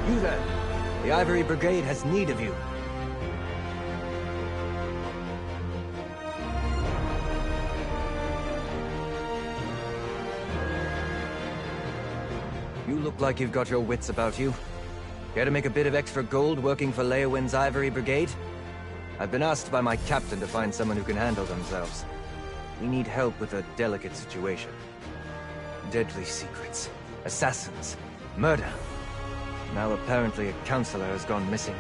You there. The Ivory Brigade has need of you. You look like you've got your wits about you. Care to make a bit of extra gold working for Leowin's Ivory Brigade? I've been asked by my captain to find someone who can handle themselves. We need help with a delicate situation. Deadly secrets, assassins, murder. Now apparently a counselor has gone missing.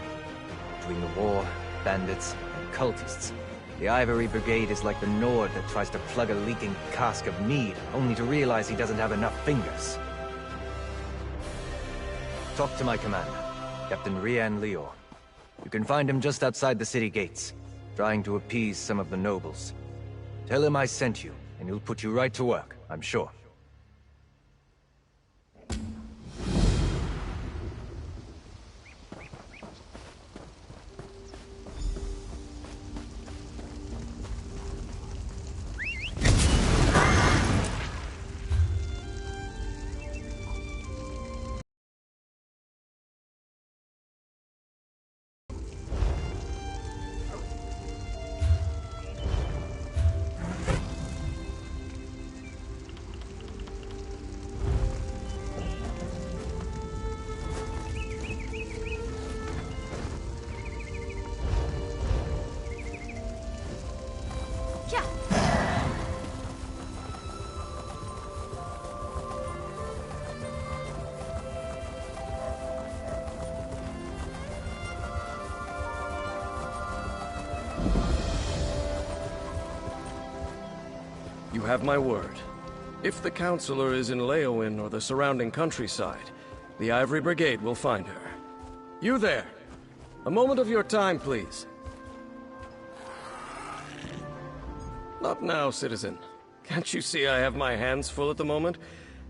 Between the war, bandits, and cultists, the Ivory Brigade is like the Nord that tries to plug a leaking cask of mead, only to realize he doesn't have enough fingers. Talk to my commander, Captain Rian Lior. You can find him just outside the city gates, trying to appease some of the nobles. Tell him I sent you, and he'll put you right to work, I'm sure. You have my word. If the Counselor is in Leowin or the surrounding countryside, the Ivory Brigade will find her. You there! A moment of your time, please. Not now, citizen. Can't you see I have my hands full at the moment?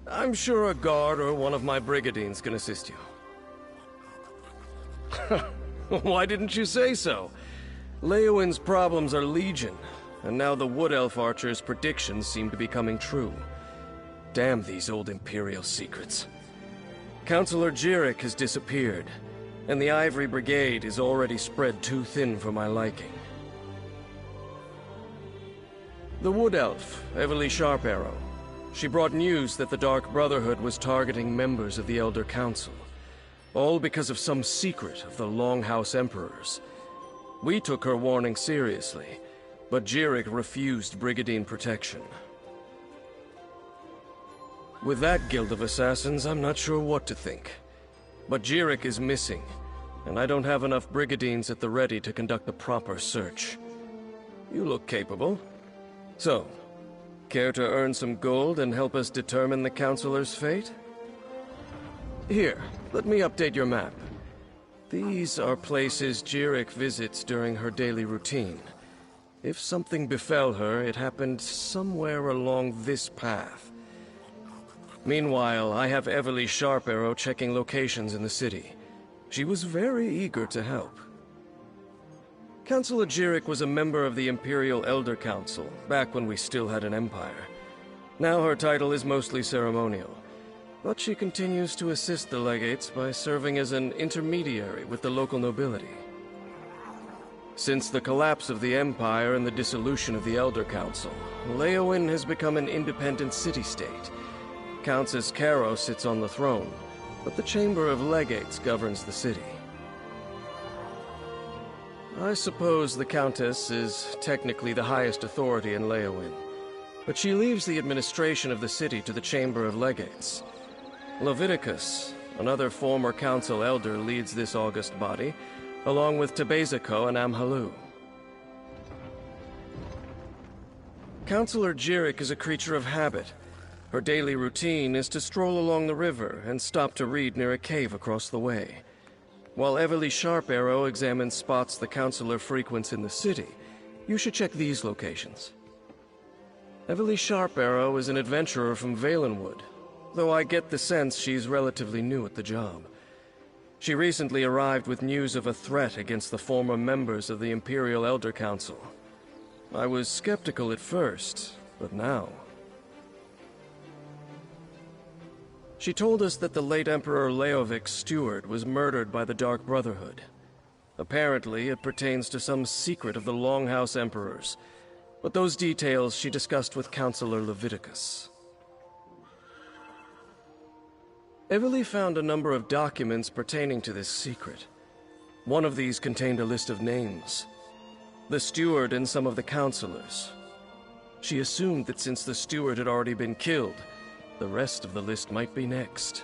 I'm sure a guard or one of my brigadines can assist you. Why didn't you say so? Leowin's problems are legion, and now the Wood Elf Archer's predictions seem to be coming true. Damn these old Imperial secrets. Counselor Jirik has disappeared, and the Ivory Brigade is already spread too thin for my liking. The Wood Elf, Everly Sharparrow. She brought news that the Dark Brotherhood was targeting members of the Elder Council, all because of some secret of the Longhouse Emperors. We took her warning seriously, but Jirik refused Brigadine protection. With that guild of assassins, I'm not sure what to think. But Jirik is missing, and I don't have enough Brigadines at the ready to conduct the proper search. You look capable. So, care to earn some gold and help us determine the Counselor's fate? Here, let me update your map. These are places Jirik visits during her daily routine. If something befell her, it happened somewhere along this path. Meanwhile, I have Everly Sharparrow checking locations in the city. She was very eager to help. Councillor Jirik was a member of the Imperial Elder Council, back when we still had an empire. Now her title is mostly ceremonial, but she continues to assist the legates by serving as an intermediary with the local nobility. Since the collapse of the Empire and the dissolution of the Elder Council, Leowyn has become an independent city-state. Countess Caro sits on the throne, but the Chamber of Legates governs the city. I suppose the Countess is technically the highest authority in Leowyn, but she leaves the administration of the city to the Chamber of Legates. Leviticus, another former council elder, leads this august body, along with Tebeziko and Amhalu. Councillor Jirik is a creature of habit. Her daily routine is to stroll along the river and stop to read near a cave across the way. While Everly Sharparrow examines spots the Counselor frequents in the city, you should check these locations. Everly Sharparrow is an adventurer from Valenwood, though I get the sense she's relatively new at the job. She recently arrived with news of a threat against the former members of the Imperial Elder Council. I was skeptical at first, but now... She told us that the late Emperor Leovik's steward was murdered by the Dark Brotherhood. Apparently, it pertains to some secret of the Longhouse Emperors, but those details she discussed with Councillor Leviticus. Everly found a number of documents pertaining to this secret. One of these contained a list of names. The steward and some of the councillors. She assumed that since the steward had already been killed, the rest of the list might be next.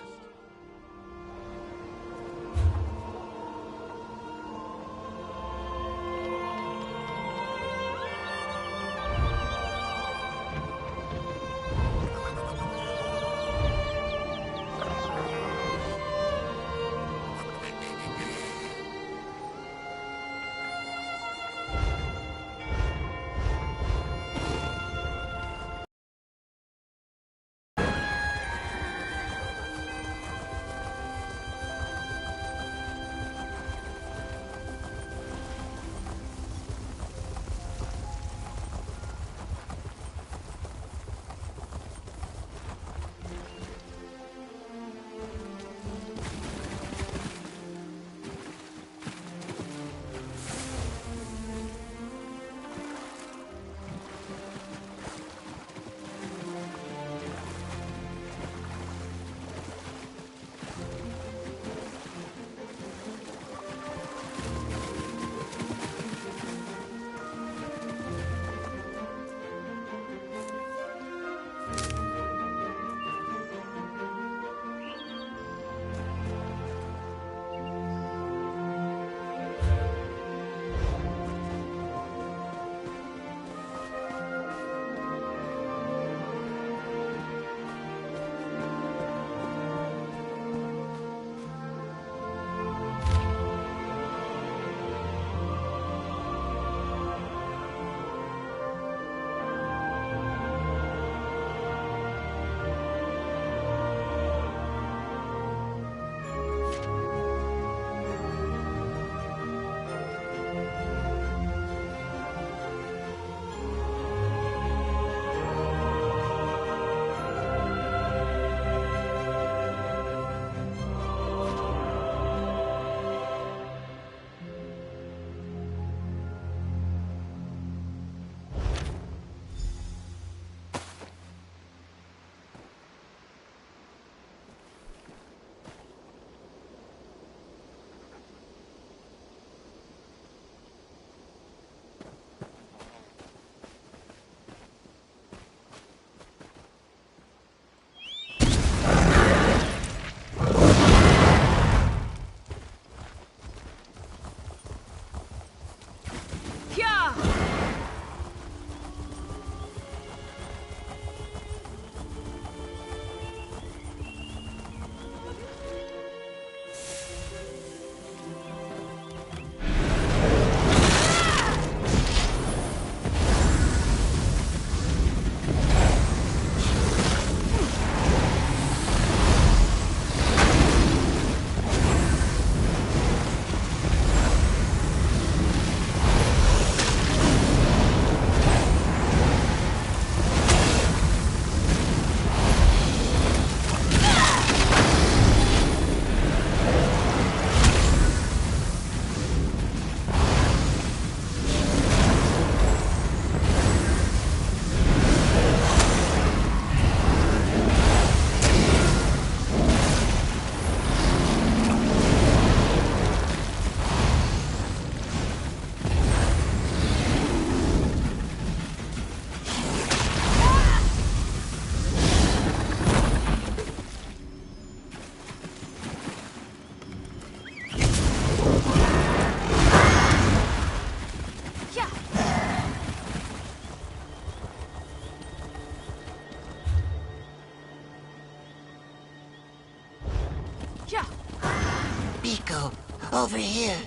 Echo, over here.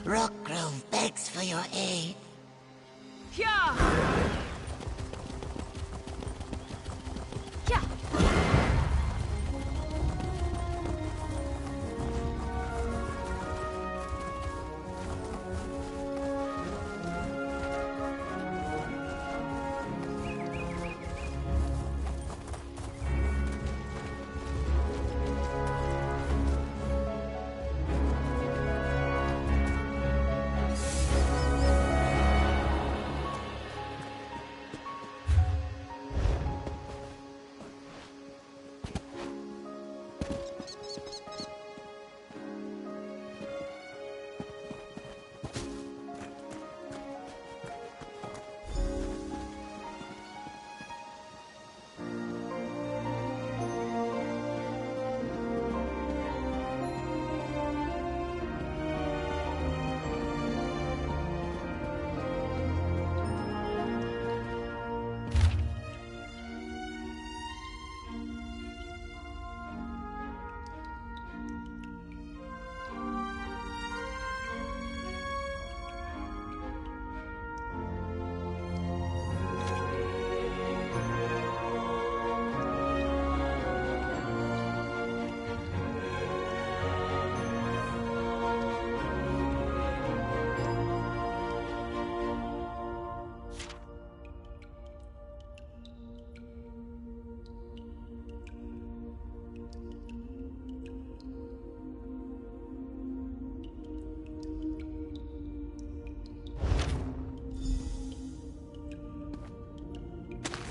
Rockgrove begs for your aid. Yeah! Yeah!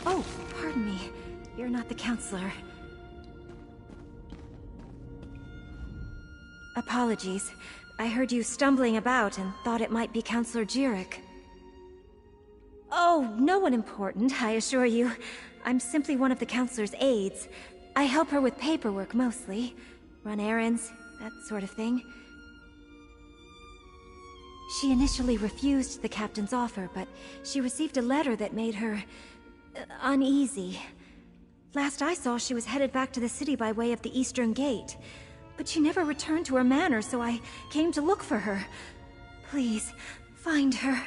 Oh, pardon me. You're not the counselor. Apologies. I heard you stumbling about and thought it might be Counselor Jirik. Oh, no one important, I assure you. I'm simply one of the counselor's aides. I help her with paperwork mostly. Run errands, that sort of thing. She initially refused the captain's offer, but she received a letter that made her uneasy. Last I saw, she was headed back to the city by way of the Eastern Gate. But she never returned to her manor, so I came to look for her. Please, find her.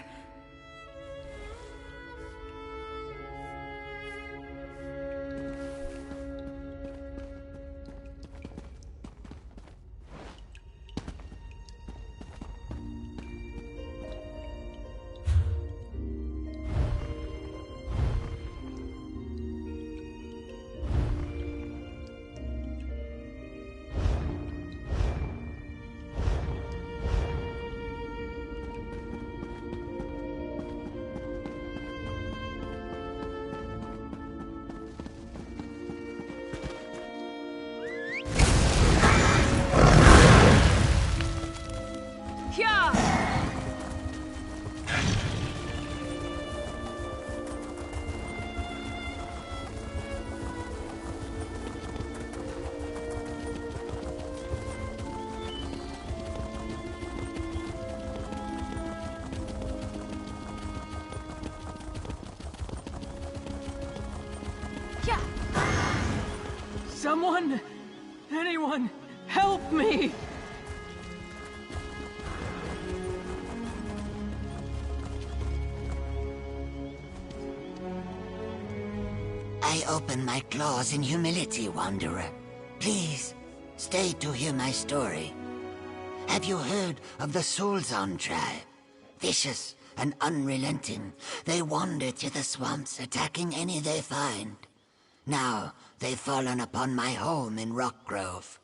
Someone! Anyone! Help me! I open my claws in humility, Wanderer. Please, stay to hear my story. Have you heard of the Soulzon tribe? Vicious and unrelenting, they wander to the swamps, attacking any they find. Now, they've fallen upon my home in Rockgrove.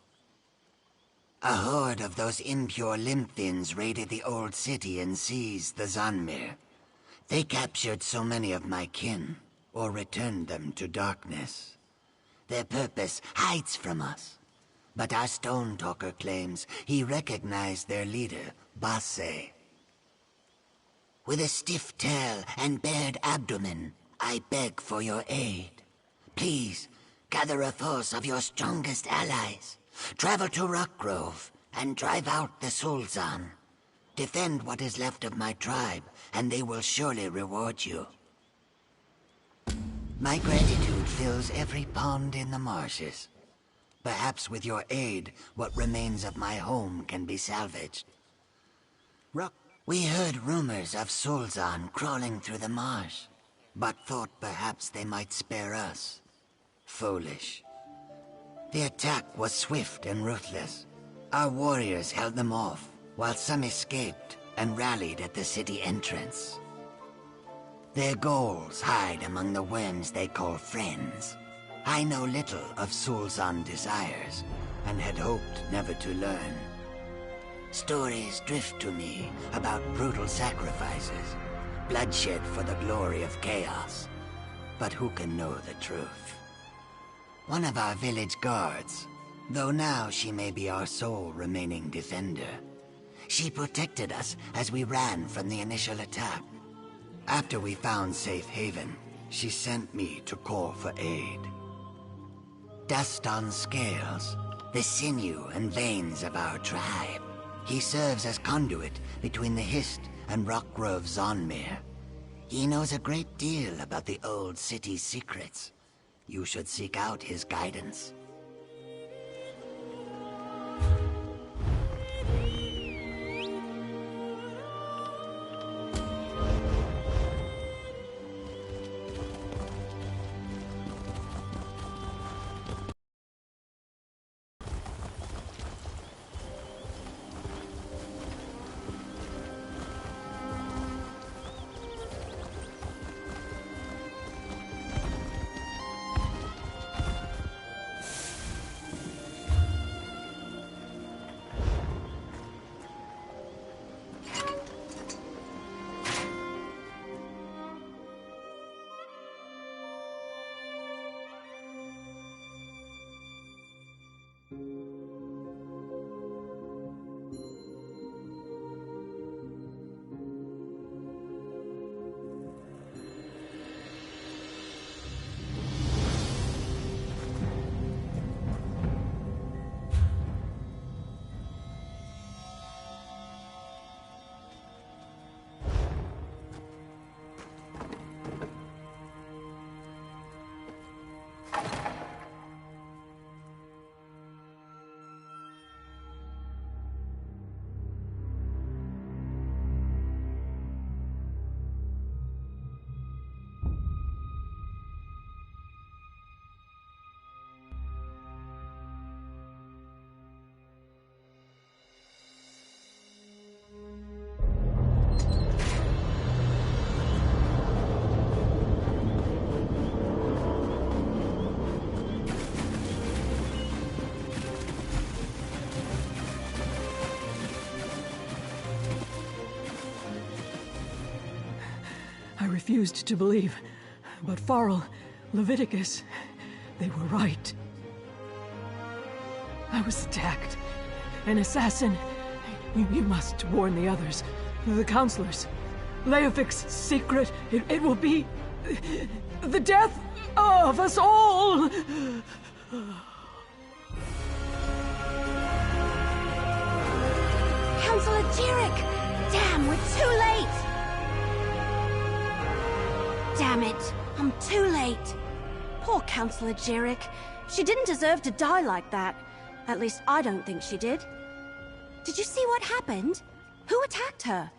A horde of those impure Limphins raided the old city and seized the Zanmir. They captured so many of my kin, or returned them to darkness. Their purpose hides from us. But our Stone Talker claims he recognized their leader, Basse. With a stiff tail and bared abdomen, I beg for your aid. Please, gather a force of your strongest allies. Travel to Rockgrove and drive out the Soulzon. Defend what is left of my tribe, and they will surely reward you. My gratitude fills every pond in the marshes. Perhaps with your aid, what remains of my home can be salvaged. Rook, we heard rumors of Solzan crawling through the marsh, but thought perhaps they might spare us. Foolish. The attack was swift and ruthless. Our warriors held them off, while some escaped and rallied at the city entrance. Their goals hide among the worms they call friends. I know little of Solzan desires, and had hoped never to learn. Stories drift to me about brutal sacrifices, bloodshed for the glory of chaos. But who can know the truth? One of our village guards, though now she may be our sole remaining defender. She protected us as we ran from the initial attack. After we found safe haven, she sent me to call for aid. Dust on Scales, the sinew and veins of our tribe. He serves as conduit between the Hist and Rockgrove Zonmir. He knows a great deal about the old city's secrets. You should seek out his guidance. I refused to believe, but Farrell, Leviticus, they were right. I was attacked. An assassin. You must warn the others, the counselors. Leofic's secret, it will be the death of us all! Counselor Jirik! Damn, we're too late! Damn it, I'm too late. Poor Counselor Jirik. She didn't deserve to die like that. At least I don't think she did. Did you see what happened? Who attacked her?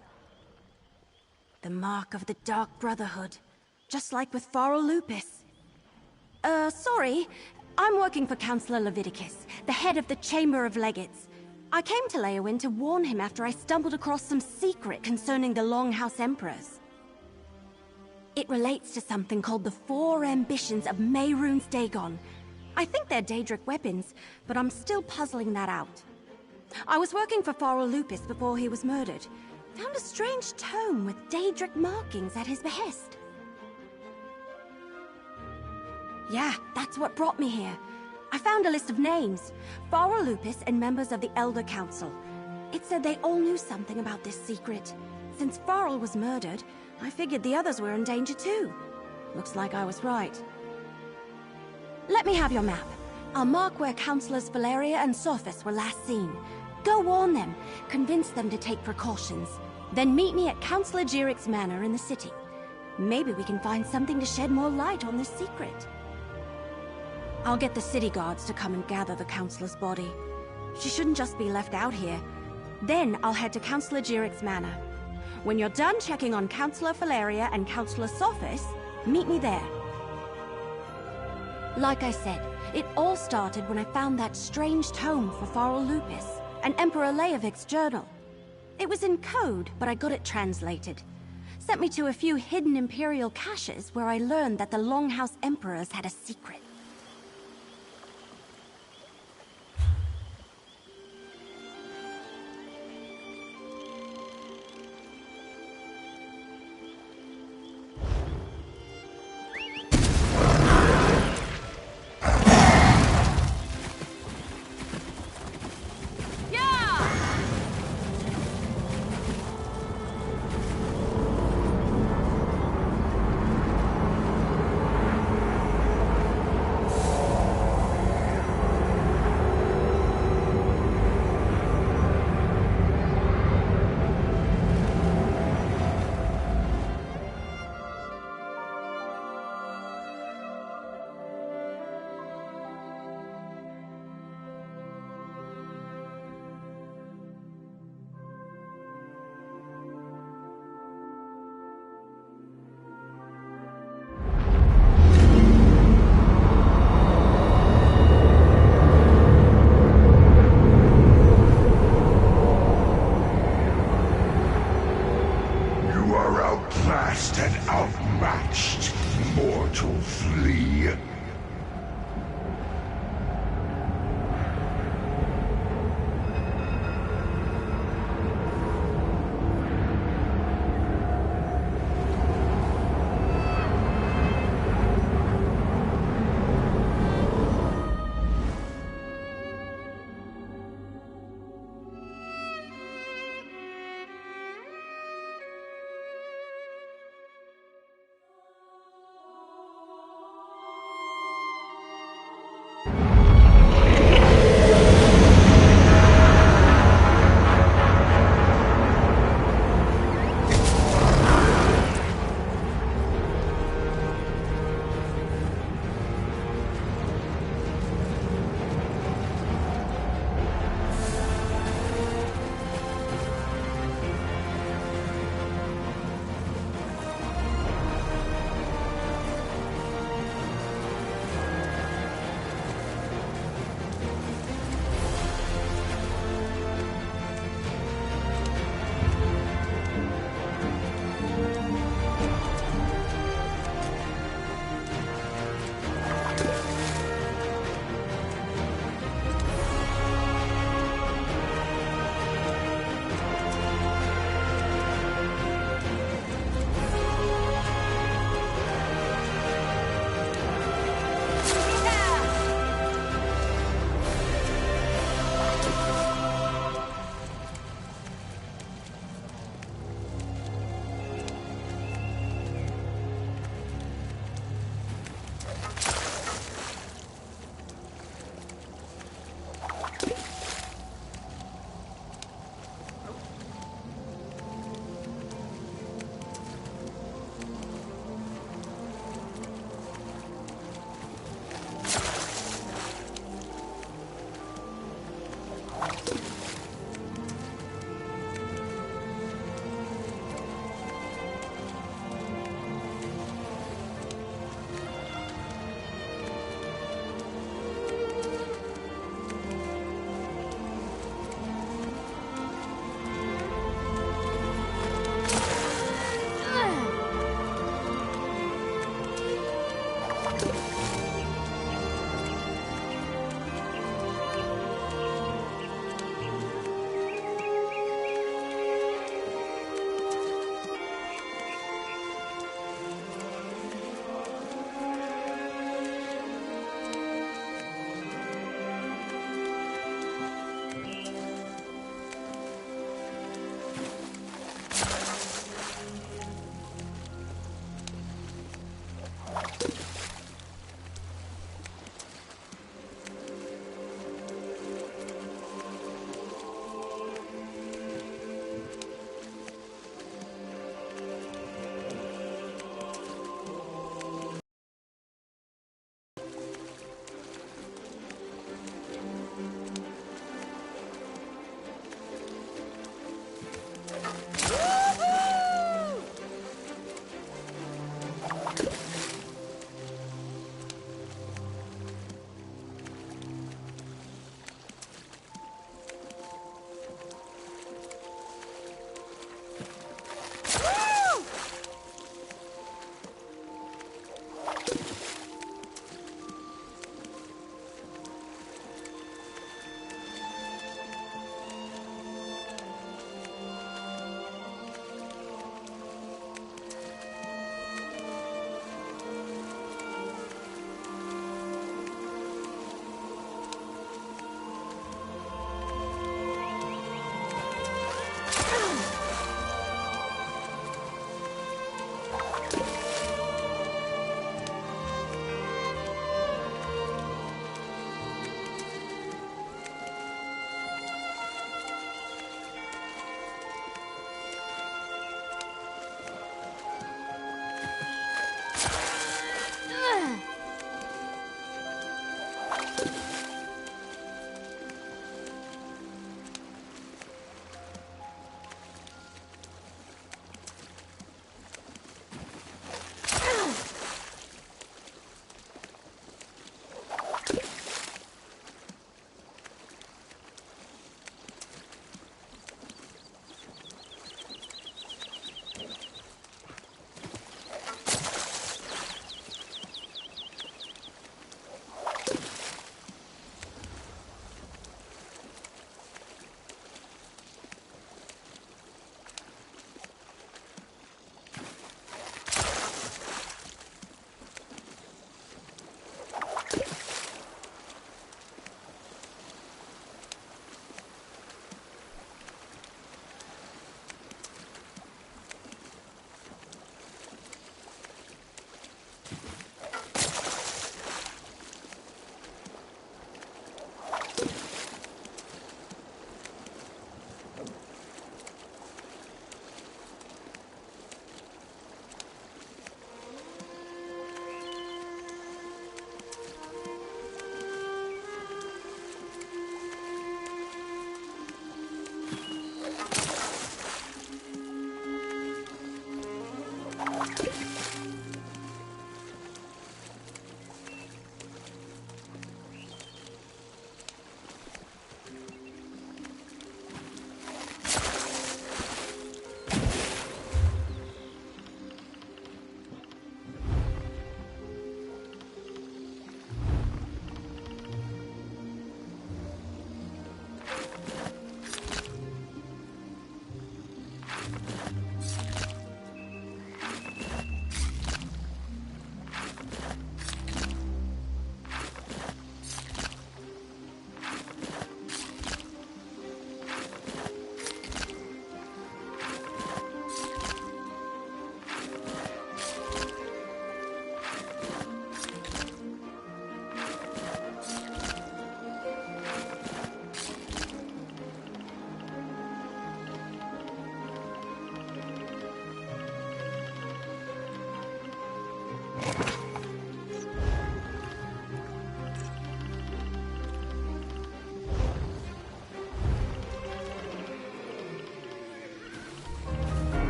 The mark of the Dark Brotherhood. Just like with Farrell Lupus. Sorry. I'm working for Counselor Leviticus, the head of the Chamber of Legates. I came to Leowyn to warn him after I stumbled across some secret concerning the Longhouse Emperors. It relates to something called the Four Ambitions of Mehrunes Dagon. I think they're Daedric weapons, but I'm still puzzling that out. I was working for Farrell Lupus before he was murdered. Found a strange tome with Daedric markings at his behest. Yeah, that's what brought me here. I found a list of names. Farrell Lupus and members of the Elder Council. It said they all knew something about this secret. Since Farrell was murdered, I figured the others were in danger too. Looks like I was right. Let me have your map. I'll mark where Councillors Valeria and Sophus were last seen. Go warn them, convince them to take precautions. Then meet me at Counselor Jirik's manor in the city. Maybe we can find something to shed more light on this secret. I'll get the city guards to come and gather the Councillor's body. She shouldn't just be left out here. Then I'll head to Councillor Jiric's manor. When you're done checking on Councillor Valeria and Councillor Sophis, meet me there. Like I said, it all started when I found that strange tome for Farrell Lupus, and Emperor Leovic's journal. It was in code, but I got it translated. Sent me to a few hidden Imperial caches where I learned that the Longhouse Emperors had a secret.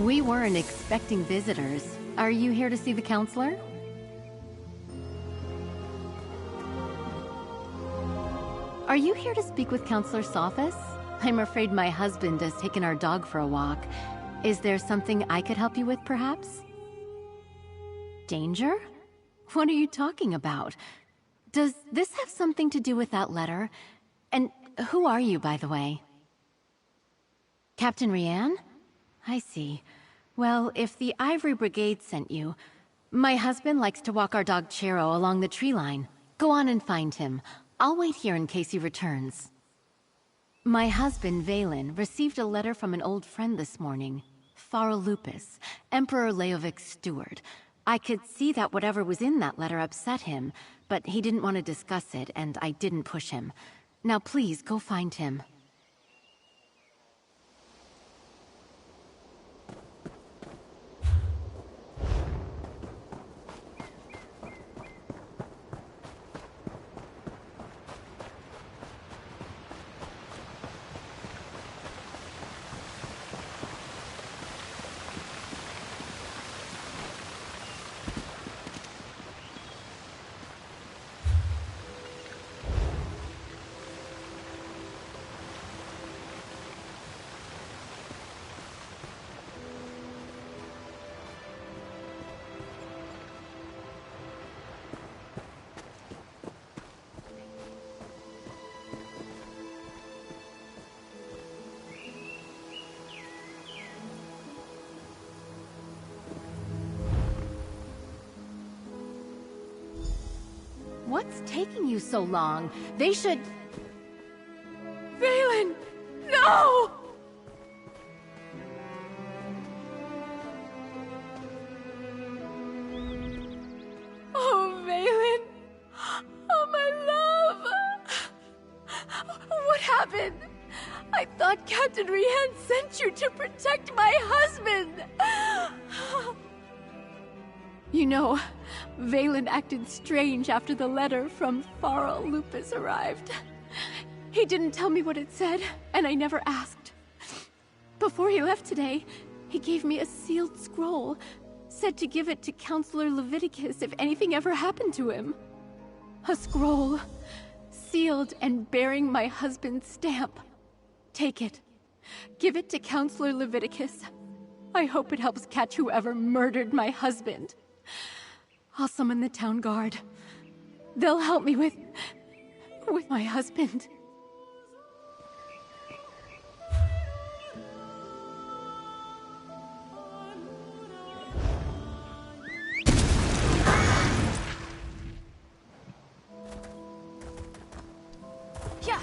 We weren't expecting visitors. Are you here to see the counselor? Are you here to speak with Counselor Sophis? I'm afraid my husband has taken our dog for a walk. Is there something I could help you with, perhaps? Danger? What are you talking about? Does this have something to do with that letter? And who are you, by the way? Captain Rianne? I see. Well, if the Ivory Brigade sent you, my husband likes to walk our dog Chero along the tree line. Go on and find him. I'll wait here in case he returns. My husband, Valen, received a letter from an old friend this morning. Farah Lupus, Emperor Leovic's steward. I could see that whatever was in that letter upset him, but he didn't want to discuss it, and I didn't push him. Now please, go find him. What's taking you so long? They should... Valen! No! Oh, Valen! Oh, my love! What happened? I thought Captain Rianne sent you to protect my husband! You know, Valen acted strange after the letter from Farah Lupus arrived. He didn't tell me what it said, and I never asked. Before he left today, he gave me a sealed scroll, said to give it to Counselor Leviticus if anything ever happened to him. A scroll, sealed and bearing my husband's stamp. Take it. Give it to Counselor Leviticus. I hope it helps catch whoever murdered my husband. I'll summon the town guard. They'll help me with my husband. Yeah.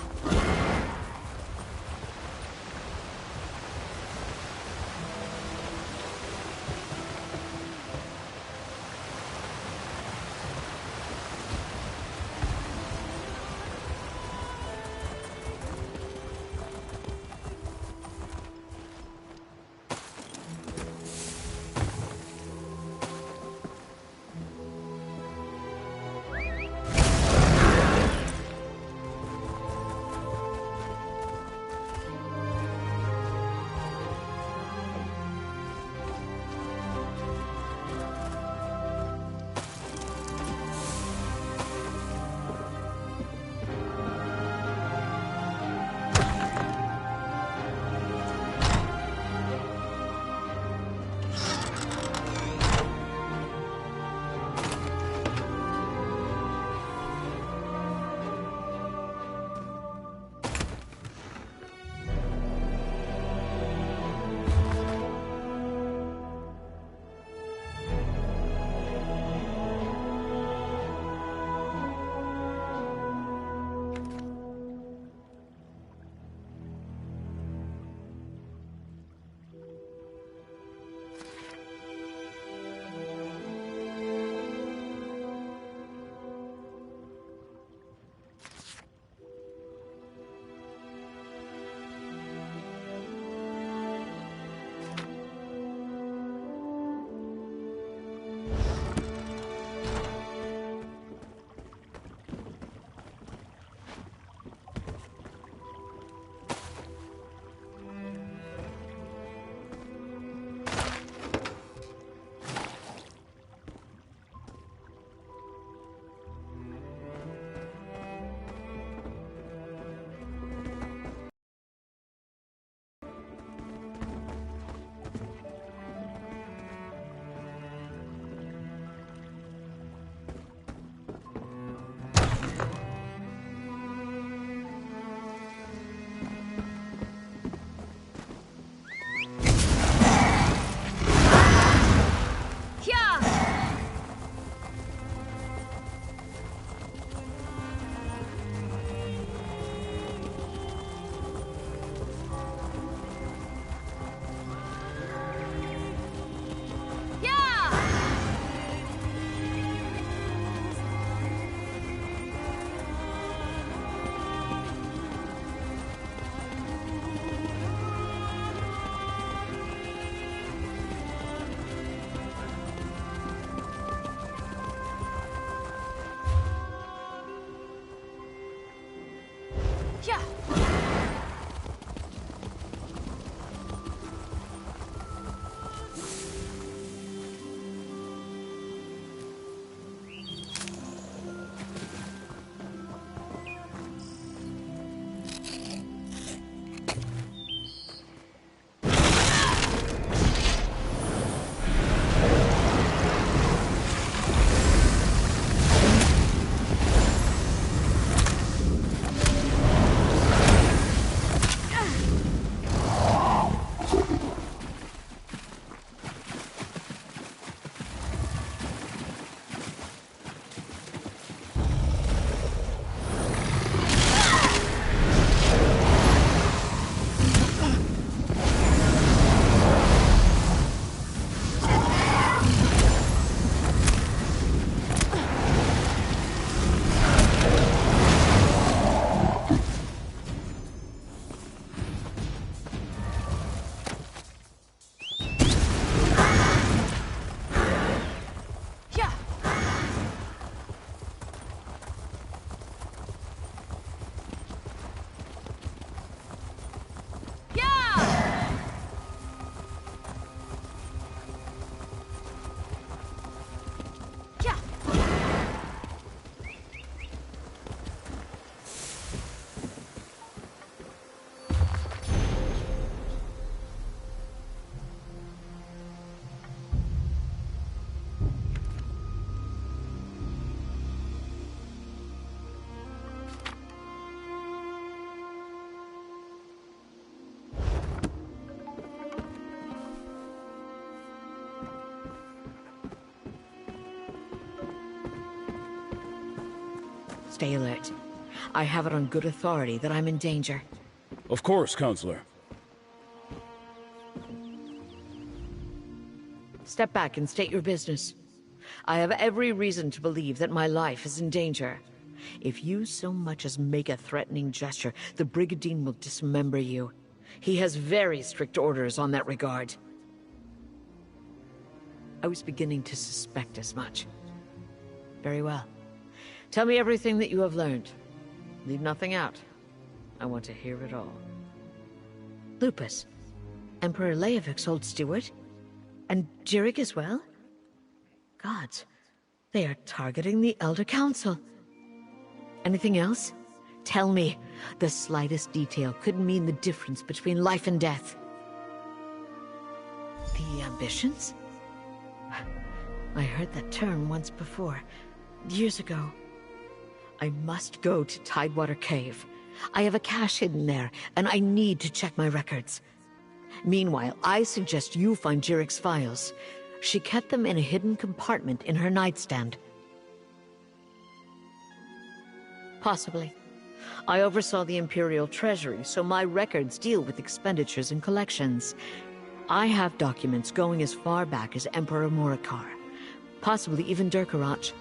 Stay alert. I have it on good authority that I'm in danger. Of course, Counselor. Step back and state your business. I have every reason to believe that my life is in danger. If you so much as make a threatening gesture, the Brigandine will dismember you. He has very strict orders on that regard. I was beginning to suspect as much. Very well. Tell me everything that you have learned. Leave nothing out. I want to hear it all. Lupus. Emperor Leovik's old steward? And Jirik as well? Gods, they are targeting the Elder Council. Anything else? Tell me. The slightest detail could mean the difference between life and death. The ambitions? I heard that term once before, years ago. I must go to Tidewater Cave. I have a cache hidden there, and I need to check my records. Meanwhile, I suggest you find Jirik's files. She kept them in a hidden compartment in her nightstand. Possibly. I oversaw the Imperial Treasury, so my records deal with expenditures and collections. I have documents going as far back as Emperor Morikar, possibly even Durkarach,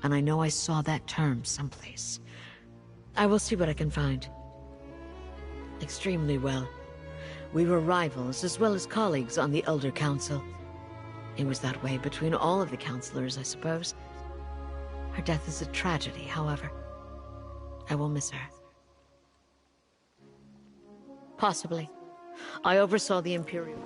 and I know I saw that term someplace. I will see what I can find. Extremely well. We were rivals as well as colleagues on the Elder Council. It was that way between all of the counselors, I suppose. Her death is a tragedy, however. I will miss her. Possibly. I oversaw the Imperial...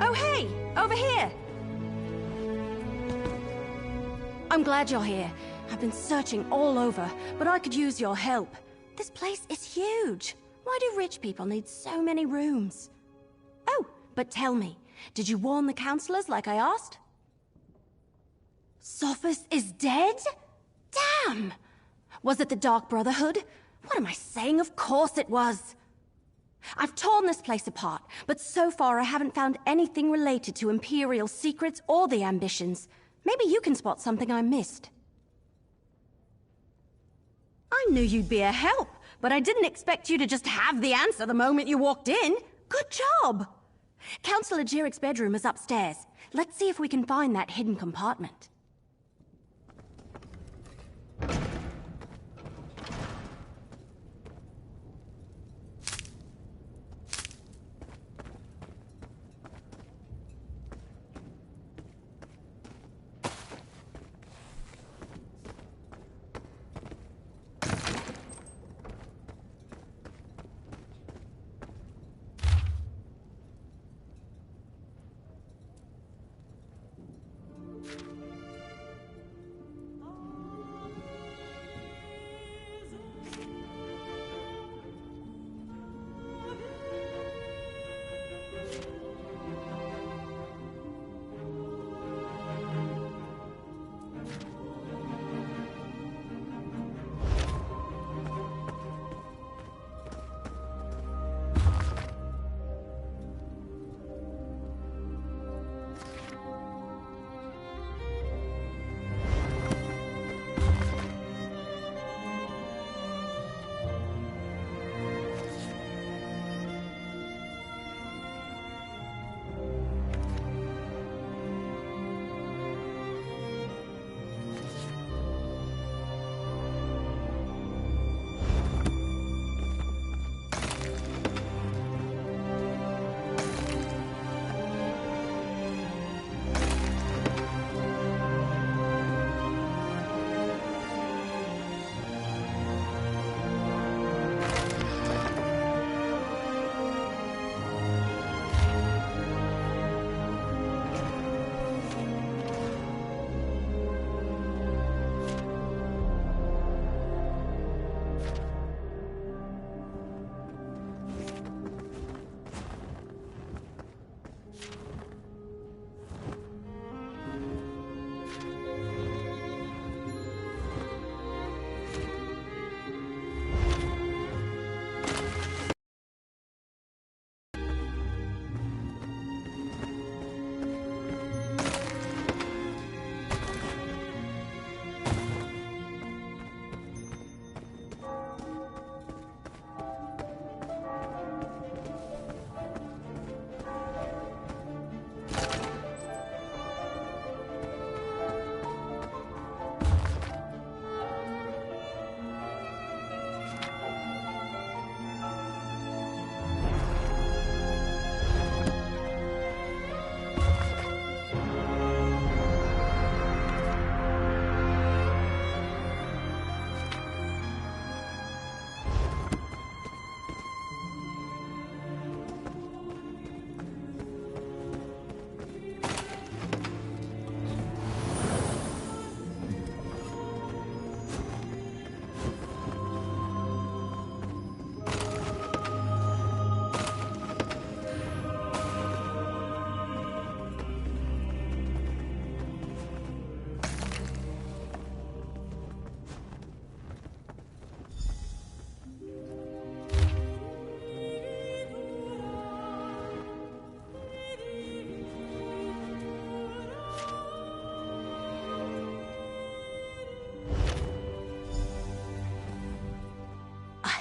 Oh, hey! Over here! I'm glad you're here. I've been searching all over, but I could use your help. This place is huge. Why do rich people need so many rooms? Oh, but tell me, did you warn the counselors like I asked? Sophus is dead? Damn! Was it the Dark Brotherhood? What am I saying? Of course it was! I've torn this place apart, but so far I haven't found anything related to Imperial secrets or the ambitions. Maybe you can spot something I missed. I knew you'd be a help, but I didn't expect you to just have the answer the moment you walked in. Good job! Counselor Jirek's bedroom is upstairs. Let's see if we can find that hidden compartment.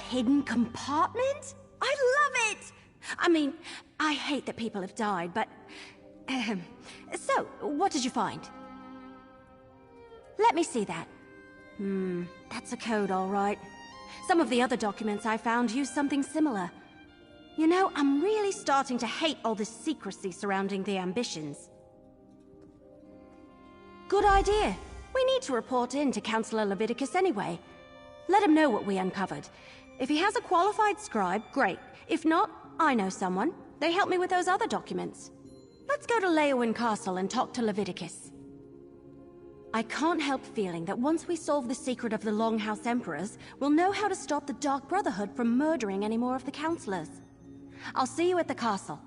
Hidden compartment? I love it! I mean, I hate that people have died, but... So, what did you find? Let me see that. That's a code, all right. Some of the other documents I found use something similar. You know, I'm really starting to hate all this secrecy surrounding the ambitions. Good idea. We need to report in to Counselor Leviticus anyway. Let him know what we uncovered. If he has a qualified scribe, great. If not, I know someone. They helped me with those other documents. Let's go to Leowyn Castle and talk to Leviticus. I can't help feeling that once we solve the secret of the Longhouse Emperors, we'll know how to stop the Dark Brotherhood from murdering any more of the counselors. I'll see you at the castle.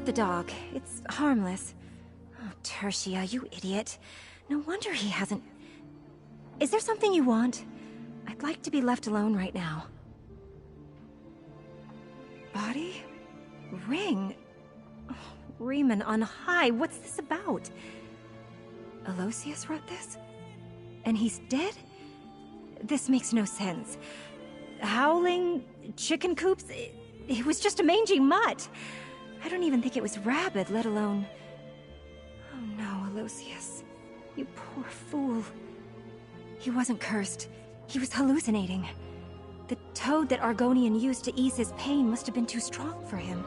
The dog. It's harmless. Oh, Tertia, you idiot. No wonder he hasn't... Is there something you want? I'd like to be left alone right now. Body? Ring? Oh, Riemann on high. What's this about? Aloysius wrote this? And he's dead? This makes no sense. Howling? Chicken coops? It was just a mangy mutt. I don't even think it was rabid, let alone... Oh no, Aloysius. You poor fool. He wasn't cursed. He was hallucinating. The toad that Argonian used to ease his pain must have been too strong for him.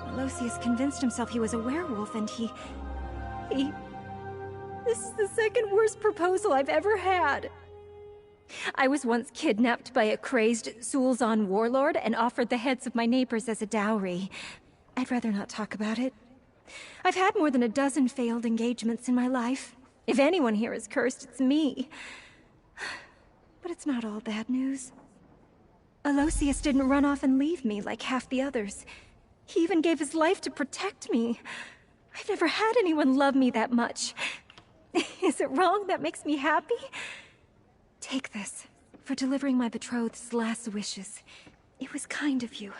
Aloysius convinced himself he was a werewolf, and he... This is the second worst proposal I've ever had. I was once kidnapped by a crazed Sulzon warlord and offered the heads of my neighbors as a dowry. I'd rather not talk about it. I've had more than a dozen failed engagements in my life. If anyone here is cursed, it's me. But it's not all bad news. Aloysius didn't run off and leave me like half the others. He even gave his life to protect me. I've never had anyone love me that much. Is it wrong that makes me happy? Take this, for delivering my betrothed's last wishes. It was kind of you.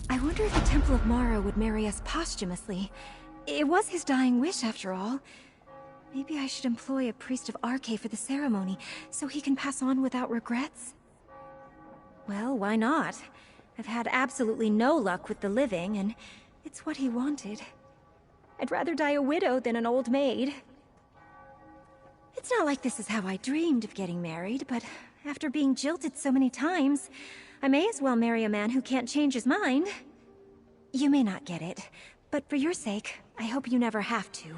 I wonder if the Temple of Mara would marry us posthumously. It was his dying wish, after all. Maybe I should employ a priest of Arche for the ceremony, so he can pass on without regrets? Well, why not? I've had absolutely no luck with the living, and it's what he wanted. I'd rather die a widow than an old maid. It's not like this is how I dreamed of getting married, but after being jilted so many times, I may as well marry a man who can't change his mind. You may not get it, but for your sake, I hope you never have to.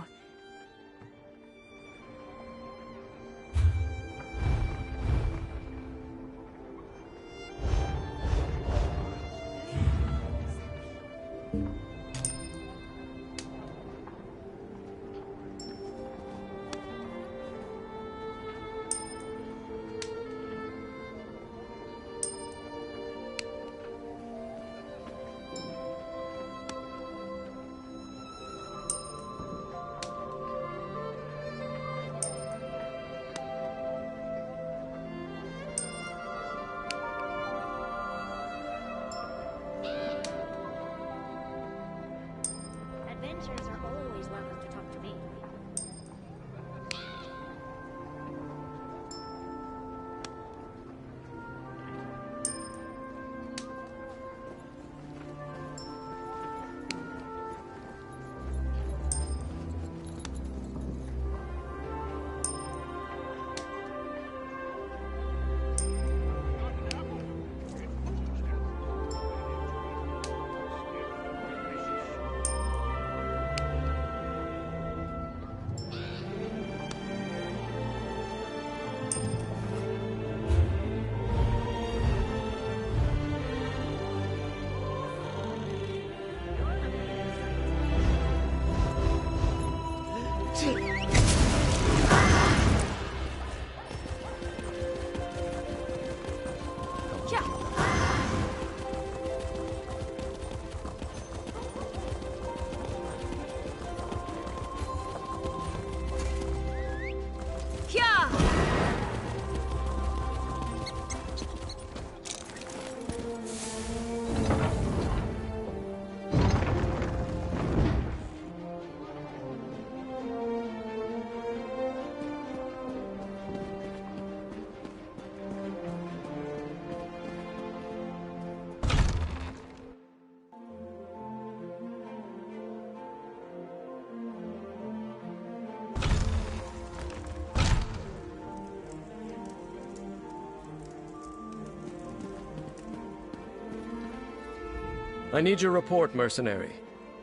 I need your report, mercenary.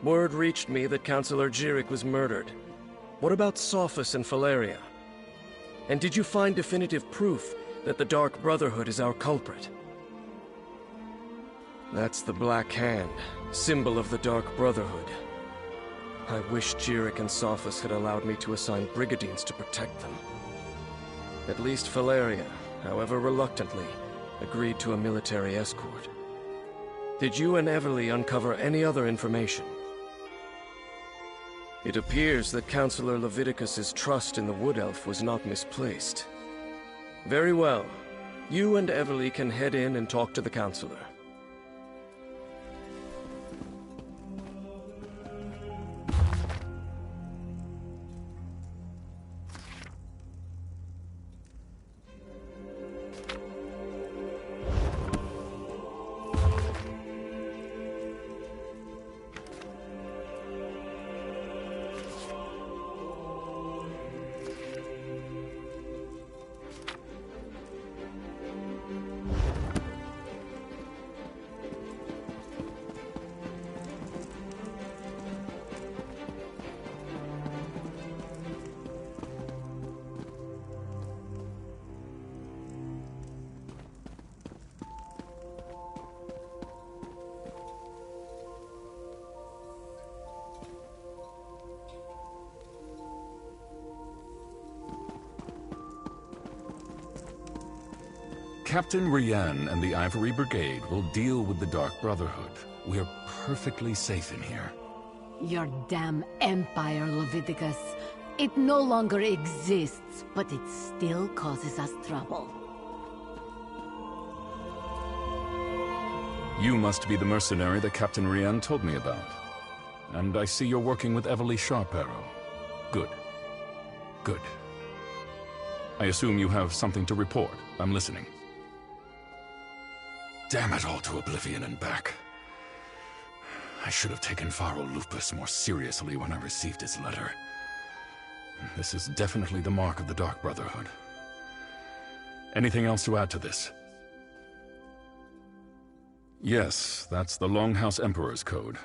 Word reached me that Councillor Jirik was murdered. What about Sophus and Valeria? And did you find definitive proof that the Dark Brotherhood is our culprit? That's the Black Hand, symbol of the Dark Brotherhood. I wish Jirik and Sophus had allowed me to assign brigadines to protect them. At least Valeria, however reluctantly, agreed to a military escort. Did you and Everly uncover any other information? It appears that Councillor Leviticus's trust in the Wood Elf was not misplaced. Very well. You and Everly can head in and talk to the Councillor. Captain Rian and the Ivory Brigade will deal with the Dark Brotherhood. We're perfectly safe in here. Your damn empire, Leviticus. It no longer exists, but it still causes us trouble. You must be the mercenary that Captain Rian told me about. And I see you're working with Everly Sharparrow. Good. Good. I assume you have something to report. I'm listening. Damn it all to oblivion and back. I should have taken Pharaoh Lupus more seriously when I received his letter. This is definitely the mark of the Dark Brotherhood. Anything else to add to this? Yes, that's the Longhouse Emperor's code.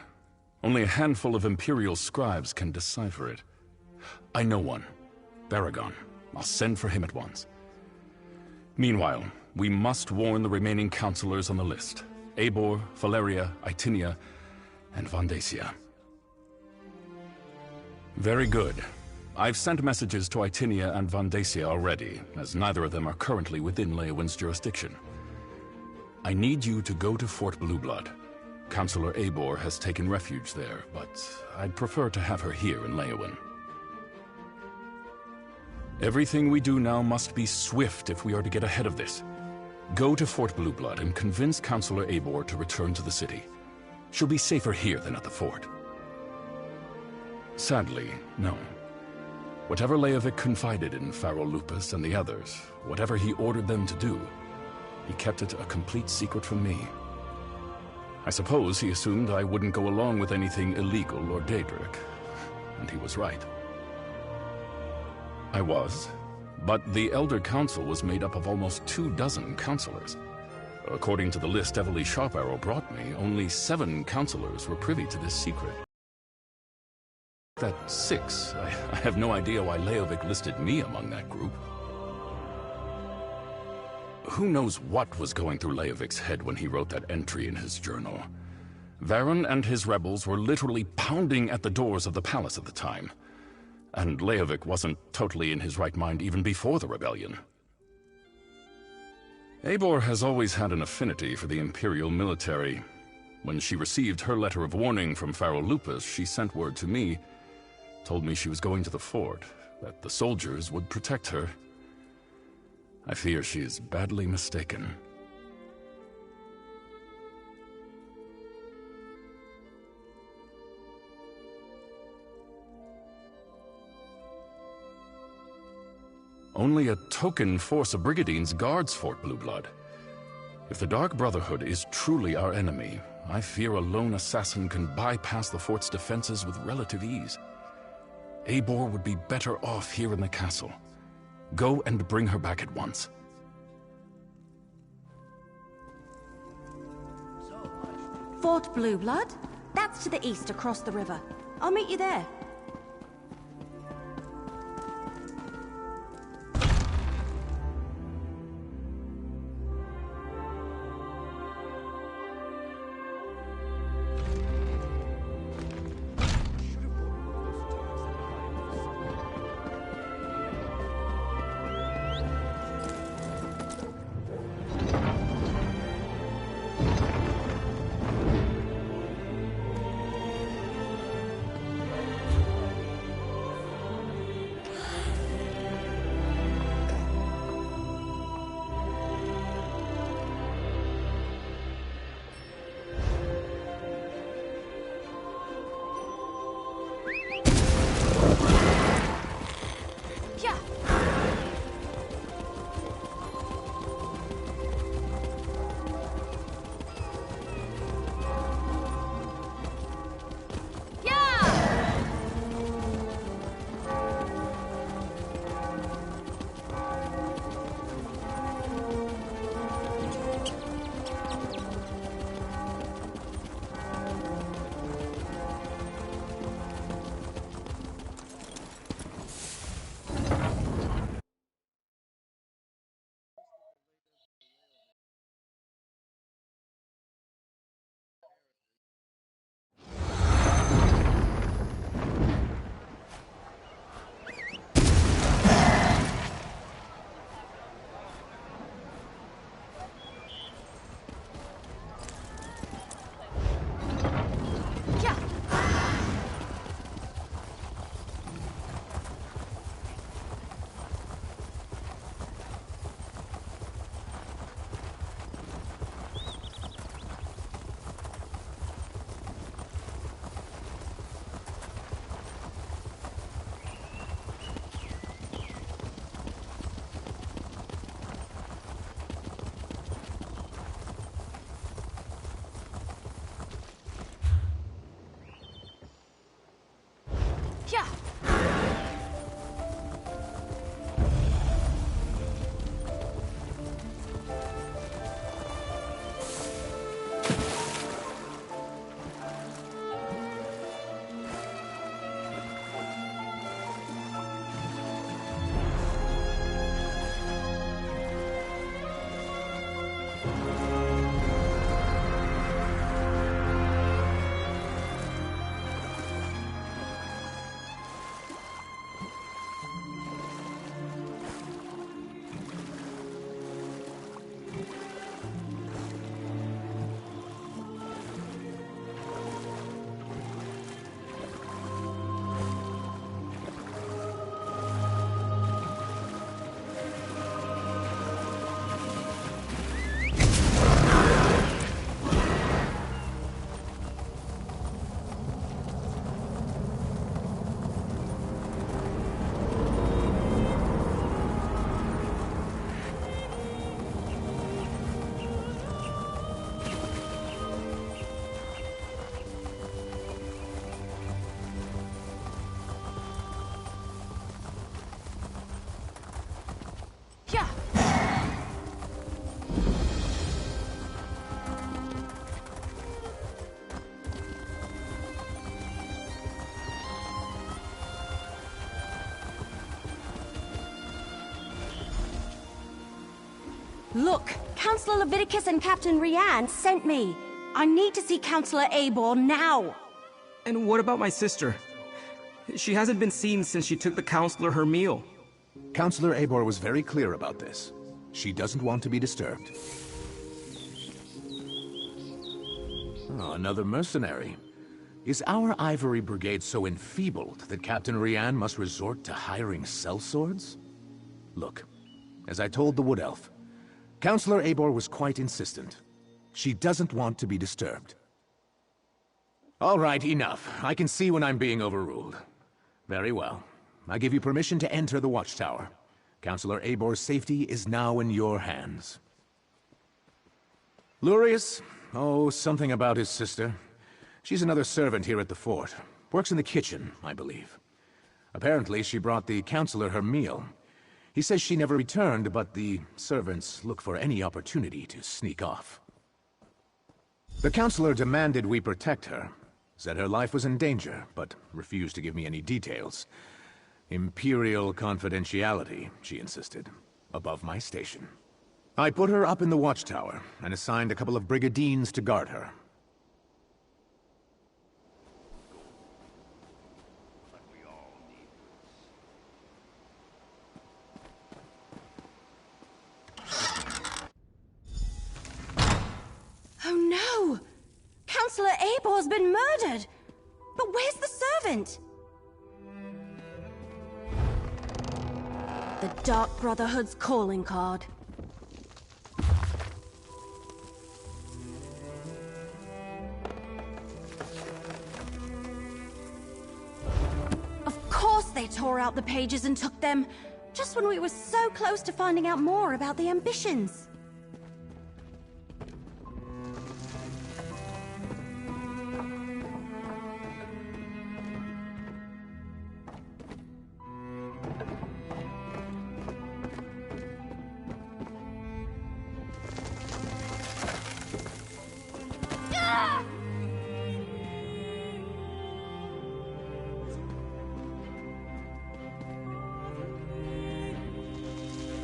Only a handful of Imperial scribes can decipher it. I know one. Baragon. I'll send for him at once. Meanwhile, we must warn the remaining councillors on the list. Eibor, Valeria, Itinia, and Vondacia. Very good. I've sent messages to Itinia and Vondacia already, as neither of them are currently within Leowin's jurisdiction. I need you to go to Fort Blueblood. Councillor Eibor has taken refuge there, but I'd prefer to have her here in Leowin. Everything we do now must be swift if we are to get ahead of this. Go to Fort Blueblood and convince Councillor Eibor to return to the city. She'll be safer here than at the fort. Sadly, no. Whatever Leovic confided in Pharaoh Lupus and the others, whatever he ordered them to do, he kept it a complete secret from me. I suppose he assumed I wouldn't go along with anything illegal or Daedric, and he was right. I was, but the Elder Council was made up of almost 24 councillors. According to the list Everly Sharparrow brought me, only 7 councillors were privy to this secret. That 6, I have no idea why Leovic listed me among that group. Who knows what was going through Leovic's head when he wrote that entry in his journal? Varen and his rebels were literally pounding at the doors of the palace at the time. And Leovic wasn't totally in his right mind even before the rebellion. Eibor has always had an affinity for the Imperial military. When she received her letter of warning from Pharaoh Lupus, she sent word to me, told me she was going to the fort, that the soldiers would protect her. I fear she is badly mistaken. Only a token force of Brigadines guards Fort Blueblood. If the Dark Brotherhood is truly our enemy, I fear a lone assassin can bypass the fort's defenses with relative ease. Eibor would be better off here in the castle. Go and bring her back at once. Fort Blueblood? That's to the east across the river. I'll meet you there. Look, Councillor Leviticus and Captain Rianne sent me. I need to see Councillor Abor now. And what about my sister? She hasn't been seen since she took the Councillor her meal. Councillor Abor was very clear about this. She doesn't want to be disturbed. Oh, another mercenary. Is our Ivory Brigade so enfeebled that Captain Rianne must resort to hiring sellswords? Look, as I told the Wood Elf, Councillor Abor was quite insistent. She doesn't want to be disturbed. All right, enough. I can see when I'm being overruled. Very well. I give you permission to enter the watchtower. Councillor Abor's safety is now in your hands. Lurius? Oh, something about his sister. She's another servant here at the fort. Works in the kitchen, I believe. Apparently, she brought the Councillor her meal. He says she never returned, but the servants look for any opportunity to sneak off. The counselor demanded we protect her. Said her life was in danger, but refused to give me any details. Imperial confidentiality, she insisted, above my station. I put her up in the watchtower, and assigned a couple of brigadines to guard her. Oh no! Counselor Ebor's been murdered! But where's the servant? The Dark Brotherhood's calling card. Of course they tore out the pages and took them, just when we were so close to finding out more about the ambitions.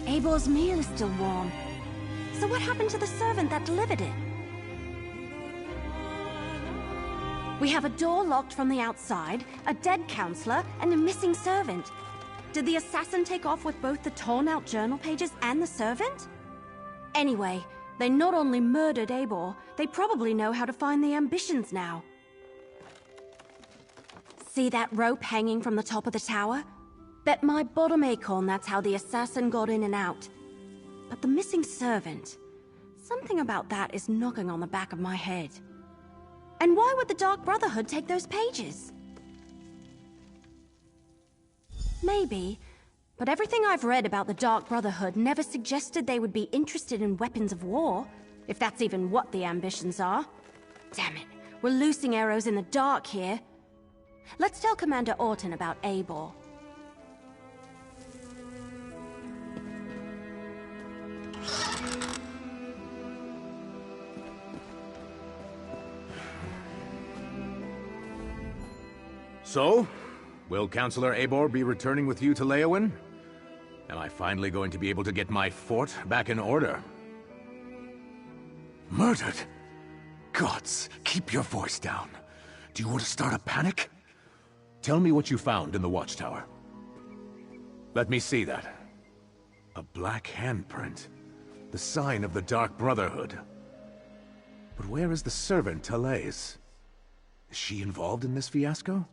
Ebor's meal is still warm. So what happened to the servant that delivered it? We have a door locked from the outside, a dead counselor, and a missing servant. Did the assassin take off with both the torn-out journal pages and the servant? Anyway, they not only murdered Ebor, they probably know how to find the ambitions now. See that rope hanging from the top of the tower? Bet my bottom acorn that's how the assassin got in and out. But the missing servant... something about that is knocking on the back of my head. And why would the Dark Brotherhood take those pages? Maybe, but everything I've read about the Dark Brotherhood never suggested they would be interested in weapons of war, if that's even what the ambitions are. Damn it, we're loosing arrows in the dark here. Let's tell Commander Orton about Ebor. So, will Counselor Ebor be returning with you to Leyawiin? Am I finally going to be able to get my fort back in order? Murdered? Gods, keep your voice down. Do you want to start a panic? Tell me what you found in the watchtower. Let me see that. A black handprint. The sign of the Dark Brotherhood. But where is the servant, Talais? Is she involved in this fiasco?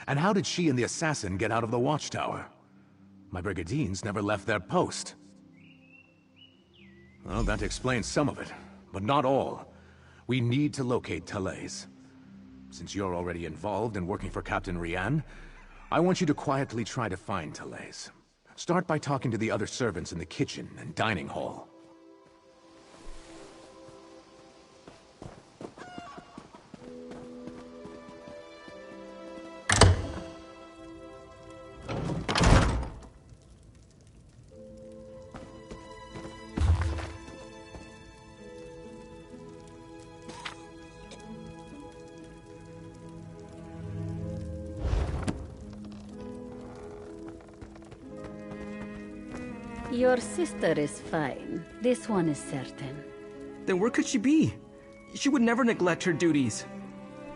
And how did she and the assassin get out of the watchtower? My brigadines never left their post. Well, that explains some of it, but not all. We need to locate Talais. Since you're already involved and working for Captain Rian, I want you to quietly try to find Talais. Start by talking to the other servants in the kitchen and dining hall. Your sister is fine. This one is certain. Then where could she be? She would never neglect her duties.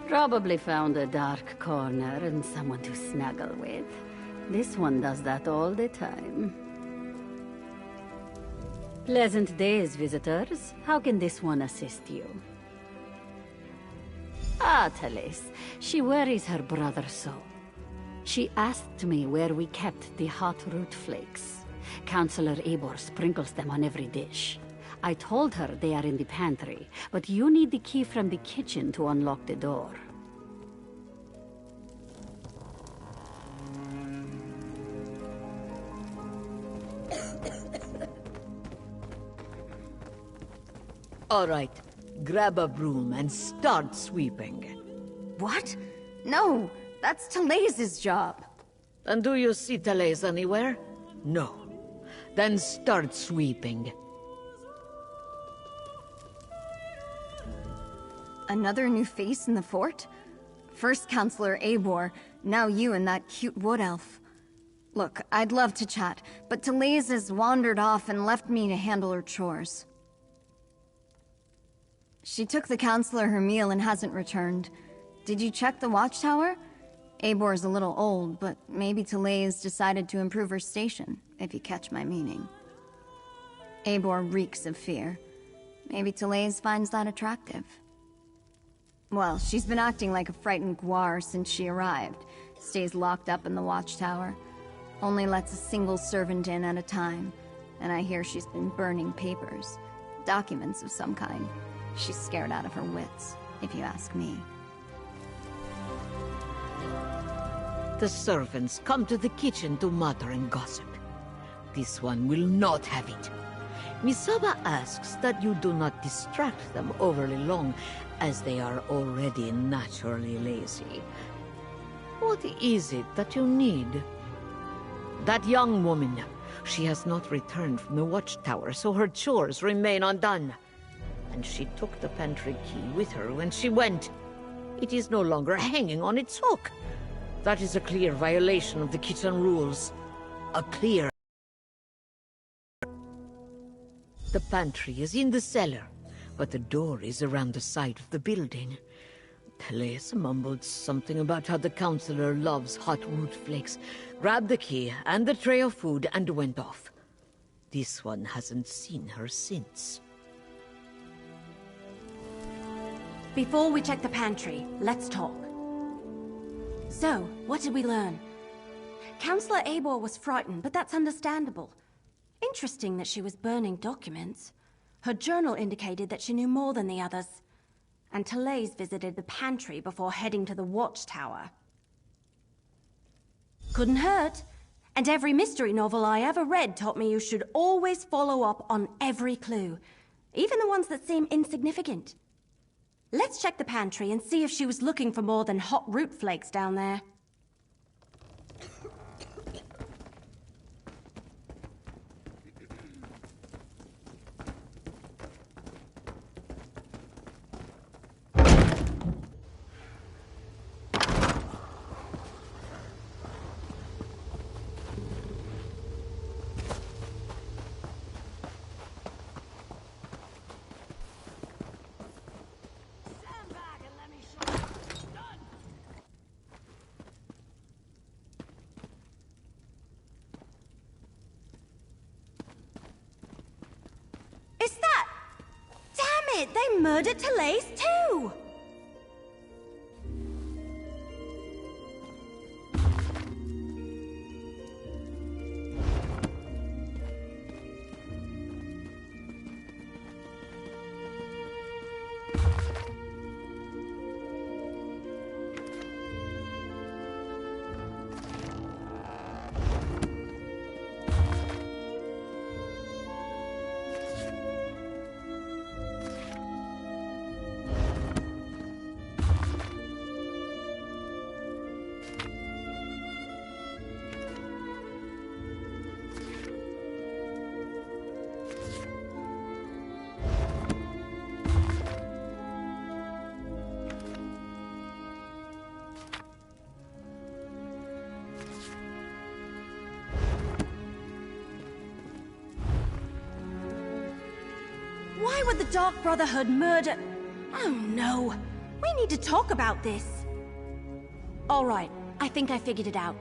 Probably found a dark corner and someone to snuggle with. This one does that all the time. Pleasant days, visitors. How can this one assist you? Ah, Talais. She worries her brother so. She asked me where we kept the hot root flakes. Counselor Ebor sprinkles them on every dish. I told her they are in the pantry, but you need the key from the kitchen to unlock the door. All right, grab a broom and start sweeping. What? No, that's Talais's job. And do you see Talais anywhere? No. Then start sweeping. Another new face in the fort? First Counselor Eivor, now you and that cute wood elf. Look, I'd love to chat, but Therese has wandered off and left me to handle her chores. She took the Counselor her meal and hasn't returned. Did you check the watchtower? Eivor's a little old, but maybe Therese decided to improve her station, if you catch my meaning. Eivor reeks of fear. Maybe Therese finds that attractive. Well, she's been acting like a frightened guar since she arrived. Stays locked up in the watchtower. Only lets a single servant in at a time. And I hear she's been burning papers. Documents of some kind. She's scared out of her wits, if you ask me. The servants come to the kitchen to mutter and gossip. This one will not have it. Misaba asks that you do not distract them overly long, as they are already naturally lazy. What is it that you need? That young woman. She has not returned from the watchtower, so her chores remain undone. And she took the pantry key with her when she went. It is no longer hanging on its hook. That is a clear violation of the kitchen rules. A clear... The pantry is in the cellar, but the door is around the side of the building. Therese mumbled something about how the Counselor loves hot root flakes, grabbed the key and the tray of food and went off. This one hasn't seen her since. Before we check the pantry, let's talk. So, what did we learn? Counselor Eivor was frightened, but that's understandable. Interesting that she was burning documents. Her journal indicated that she knew more than the others. And Therese visited the pantry before heading to the watchtower. Couldn't hurt. And every mystery novel I ever read taught me you should always follow up on every clue, even the ones that seem insignificant. Let's check the pantry and see if she was looking for more than hot root flakes down there. They murdered Therese too! Why would the Dark Brotherhood murder... Oh no! We need to talk about this! Alright, I think I figured it out.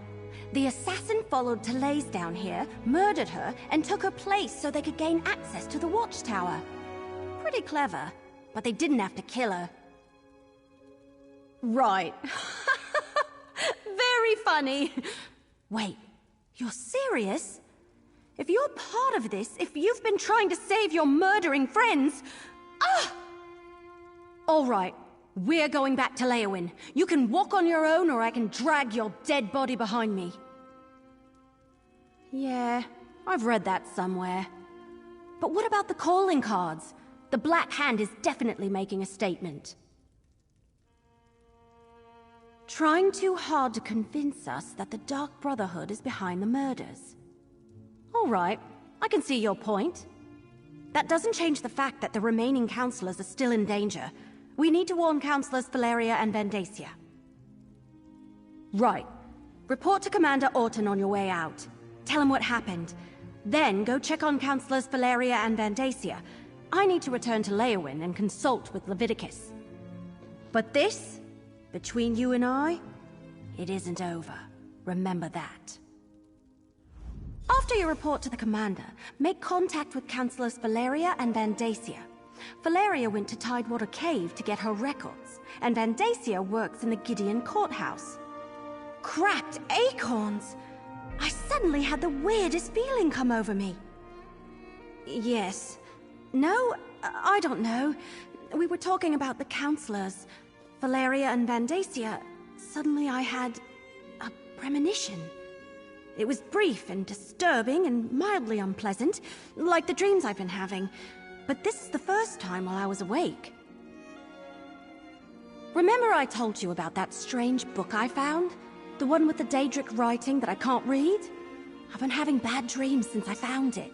The assassin followed Therese down here, murdered her, and took her place so they could gain access to the watchtower. Pretty clever, but they didn't have to kill her. Right. Very funny. Wait, you're serious? If you're part of this, if you've been trying to save your murdering friends... Ah! All right, we're going back to Leowyn. You can walk on your own, or I can drag your dead body behind me. Yeah, I've read that somewhere. But what about the calling cards? The Black Hand is definitely making a statement. Trying too hard to convince us that the Dark Brotherhood is behind the murders. All right, I can see your point. That doesn't change the fact that the remaining counselors are still in danger, We need to warn Councillors Valeria and Vandacia. Right. Report to Commander Orton on your way out. Tell him what happened. Then go check on Councillors Valeria and Vandacia. I need to return to Leowyn and consult with Leviticus. But this, between you and I, it isn't over. Remember that. After you report to the Commander, make contact with Councillors Valeria and Vandacia. Valeria went to Tidewater Cave to get her records, and Vandacia works in the Gideon Courthouse. Cracked acorns! I suddenly had the weirdest feeling come over me. Yes. No, I don't know. We were talking about the counselors. Valeria and Vandacia. Suddenly I had a premonition. It was brief and disturbing and mildly unpleasant, like the dreams I've been having. But this is the first time while I was awake. Remember I told you about that strange book I found? The one with the Daedric writing that I can't read? I've been having bad dreams since I found it,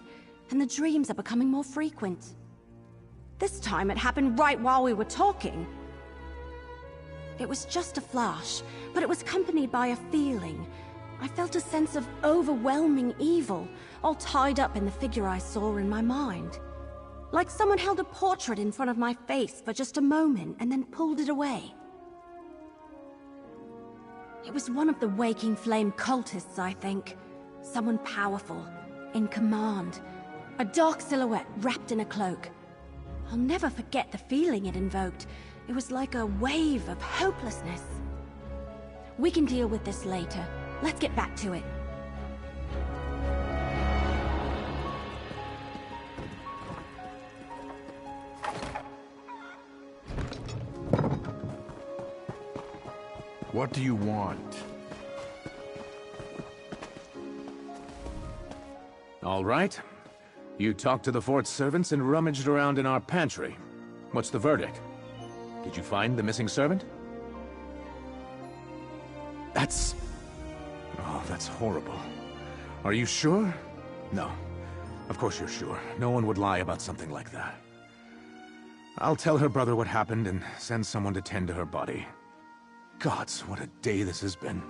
and the dreams are becoming more frequent. This time it happened right while we were talking. It was just a flash, but it was accompanied by a feeling. I felt a sense of overwhelming evil, all tied up in the figure I saw in my mind. Like someone held a portrait in front of my face for just a moment and then pulled it away. It was one of the Waking Flame cultists, I think. Someone powerful, in command. A dark silhouette wrapped in a cloak. I'll never forget the feeling it invoked. It was like a wave of hopelessness. We can deal with this later. Let's get back to it. What do you want? All right. You talked to the fort's servants and rummaged around in our pantry. What's the verdict? Did you find the missing servant? That's horrible. Are you sure? No. Of course you're sure. No one would lie about something like that. I'll tell her brother what happened and send someone to tend to her body. Gods, what a day this has been.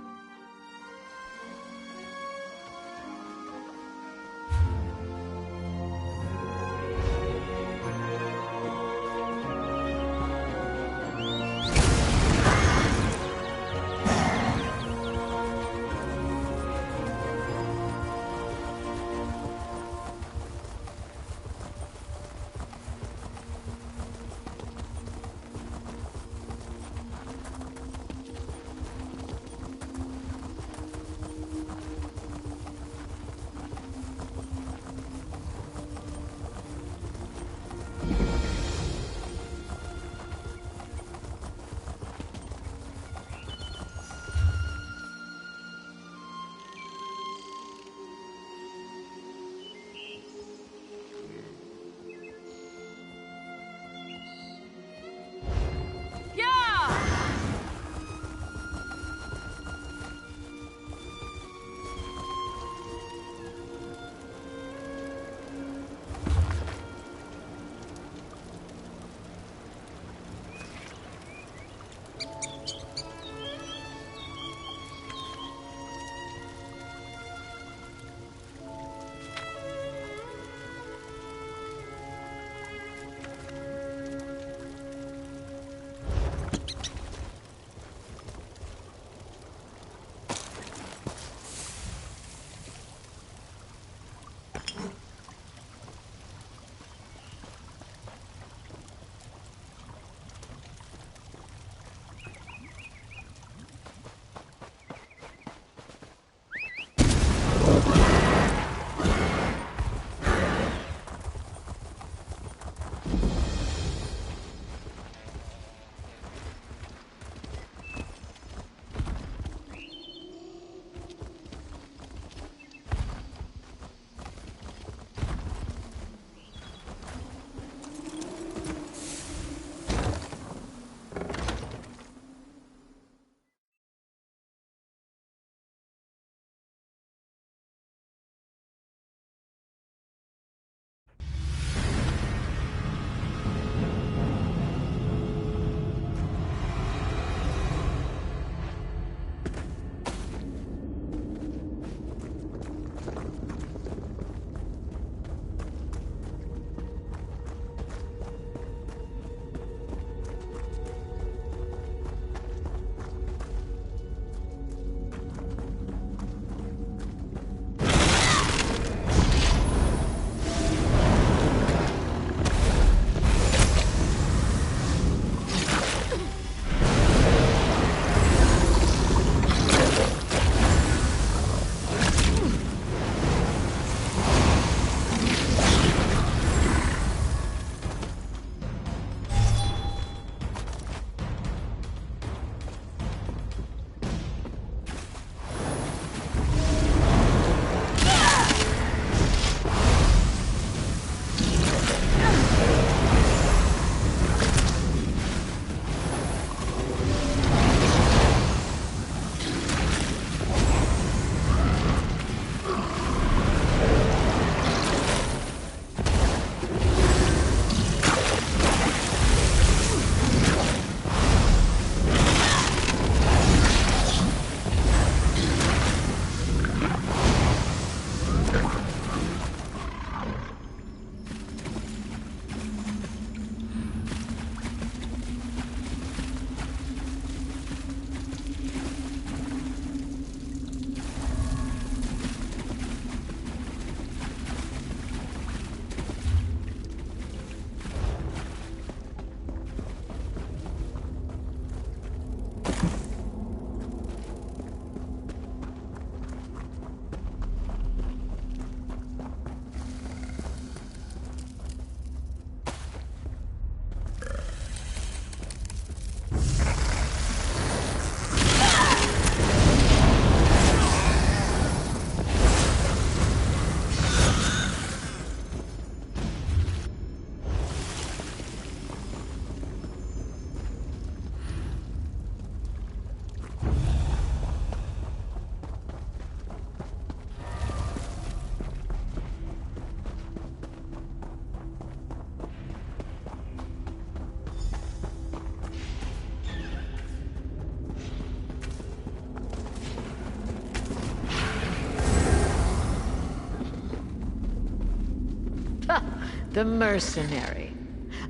The mercenary.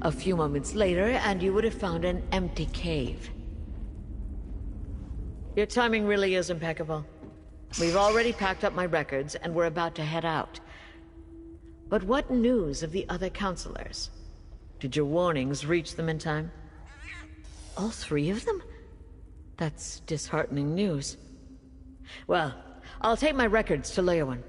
A few moments later, and you would have found an empty cave. Your timing really is impeccable. We've already packed up my records, and we're about to head out. But what news of the other counselors? Did your warnings reach them in time? All three of them? That's disheartening news. Well, I'll take my records to Leowen.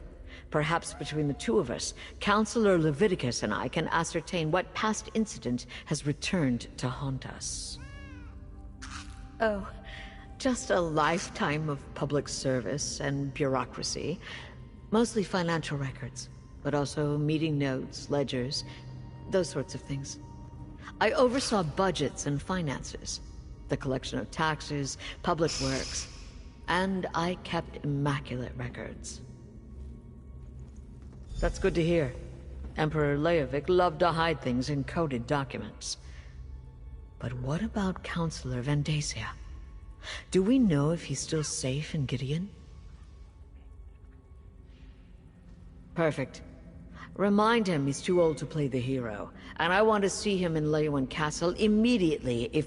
Perhaps between the two of us, Counselor Leviticus and I can ascertain what past incident has returned to haunt us. Oh, just a lifetime of public service and bureaucracy. Mostly financial records, but also meeting notes, ledgers, those sorts of things. I oversaw budgets and finances, the collection of taxes, public works, and I kept immaculate records. That's good to hear. Emperor Leovic loved to hide things in coded documents. But what about Counselor Vendacia? Do we know if he's still safe in Gideon? Perfect. Remind him he's too old to play the hero, and I want to see him in Leowen Castle immediately if...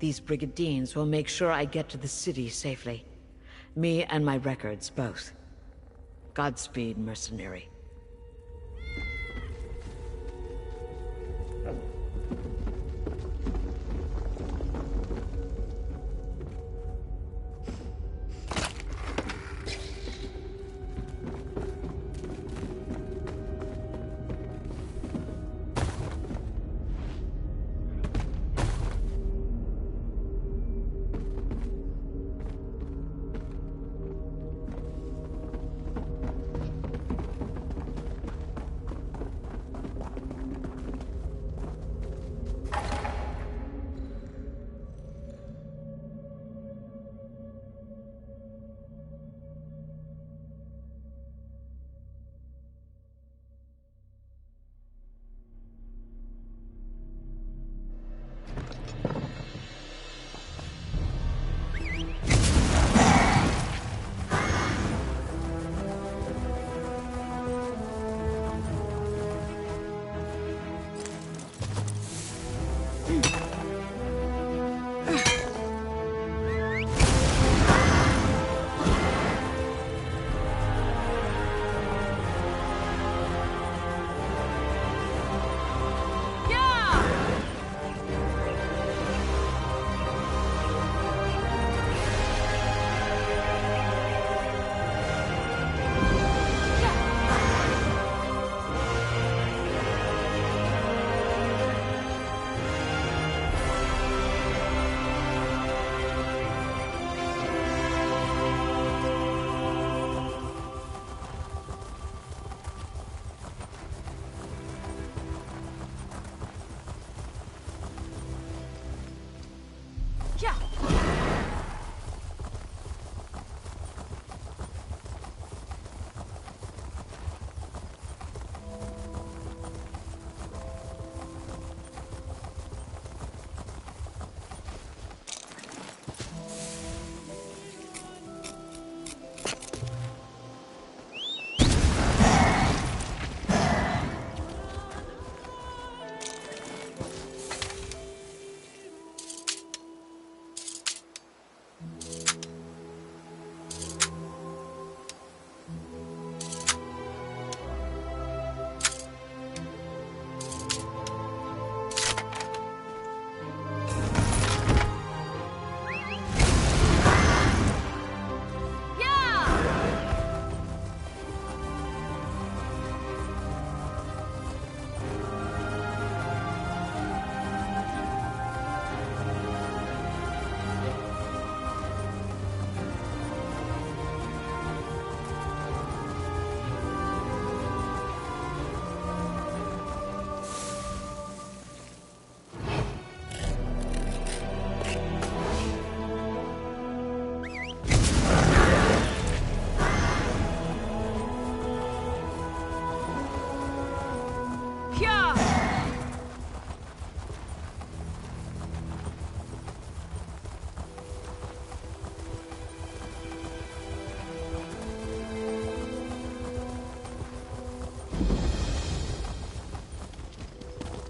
These brigadines will make sure I get to the city safely. Me and my records, both. Godspeed, mercenary.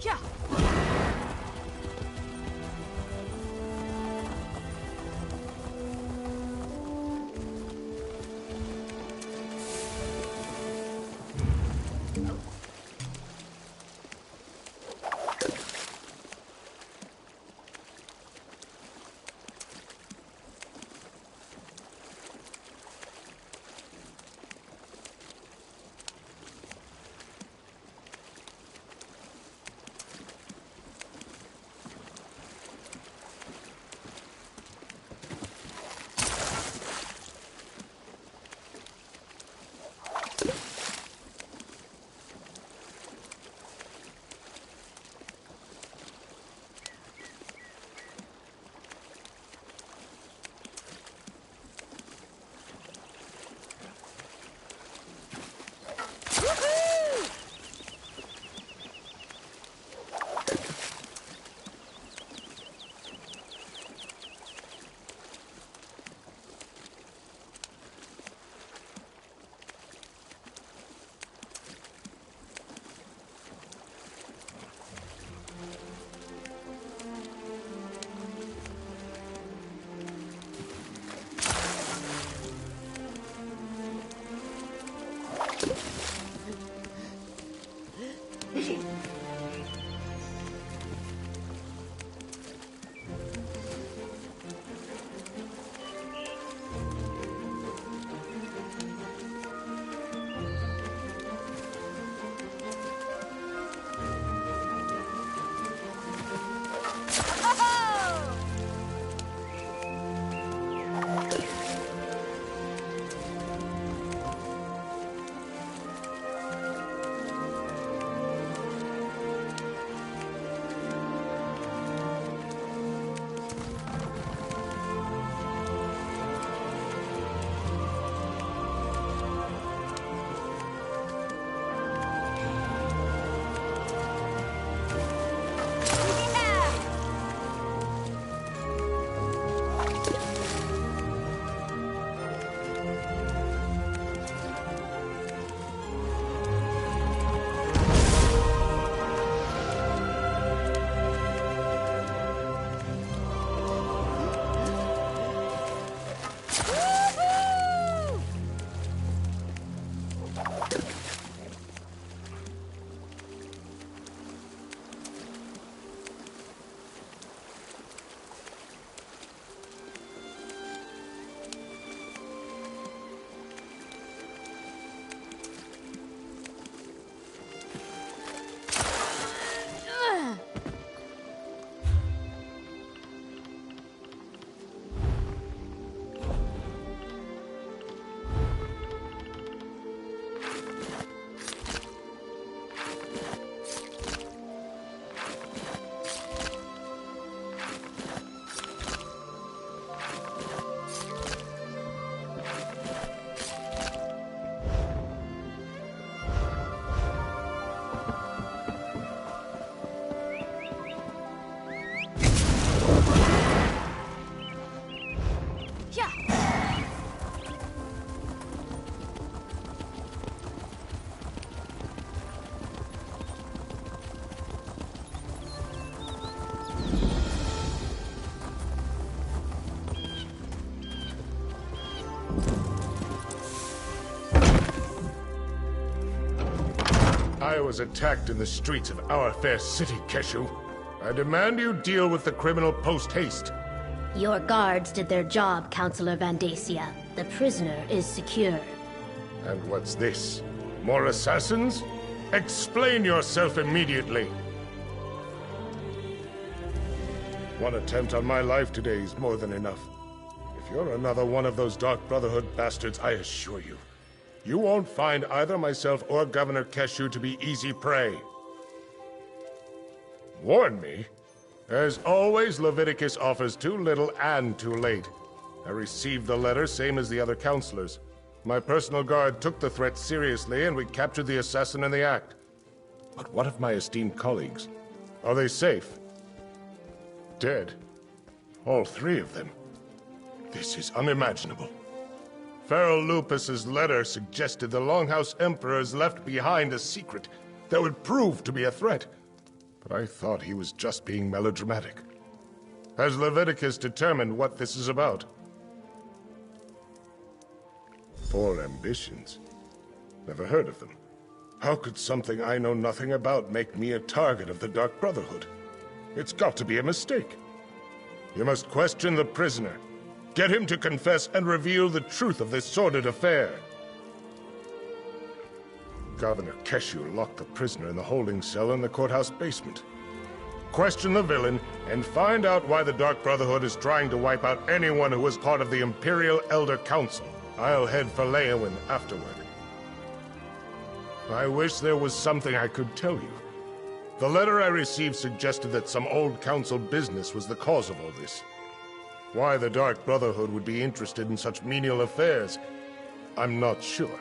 Yeah. I was attacked in the streets of our fair city, Keshu. I demand you deal with the criminal post-haste. Your guards did their job, Counselor Vandacia. The prisoner is secure. And what's this? More assassins? Explain yourself immediately. One attempt on my life today is more than enough. If you're another one of those Dark Brotherhood bastards, I assure you, you won't find either myself or Governor Keshu to be easy prey. Warn me? As always, Leviticus offers too little and too late. I received the letter, same as the other counselors. My personal guard took the threat seriously, and we captured the assassin in the act. But what of my esteemed colleagues? Are they safe? Dead? All three of them? This is unimaginable. Pharaoh Lupus's letter suggested the Longhouse Emperors left behind a secret that would prove to be a threat. but I thought he was just being melodramatic. Has Leviticus determined what this is about? 4 ambitions? Never heard of them. How could something I know nothing about make me a target of the Dark Brotherhood? It's got to be a mistake. You must question the prisoner. Get him to confess and reveal the truth of this sordid affair. Governor Keshu locked the prisoner in the holding cell in the courthouse basement. Question the villain and find out why the Dark Brotherhood is trying to wipe out anyone who was part of the Imperial Elder Council. I'll head for Leyawen afterward. I wish there was something I could tell you. The letter I received suggested that some old council business was the cause of all this. Why the Dark Brotherhood would be interested in such menial affairs, I'm not sure.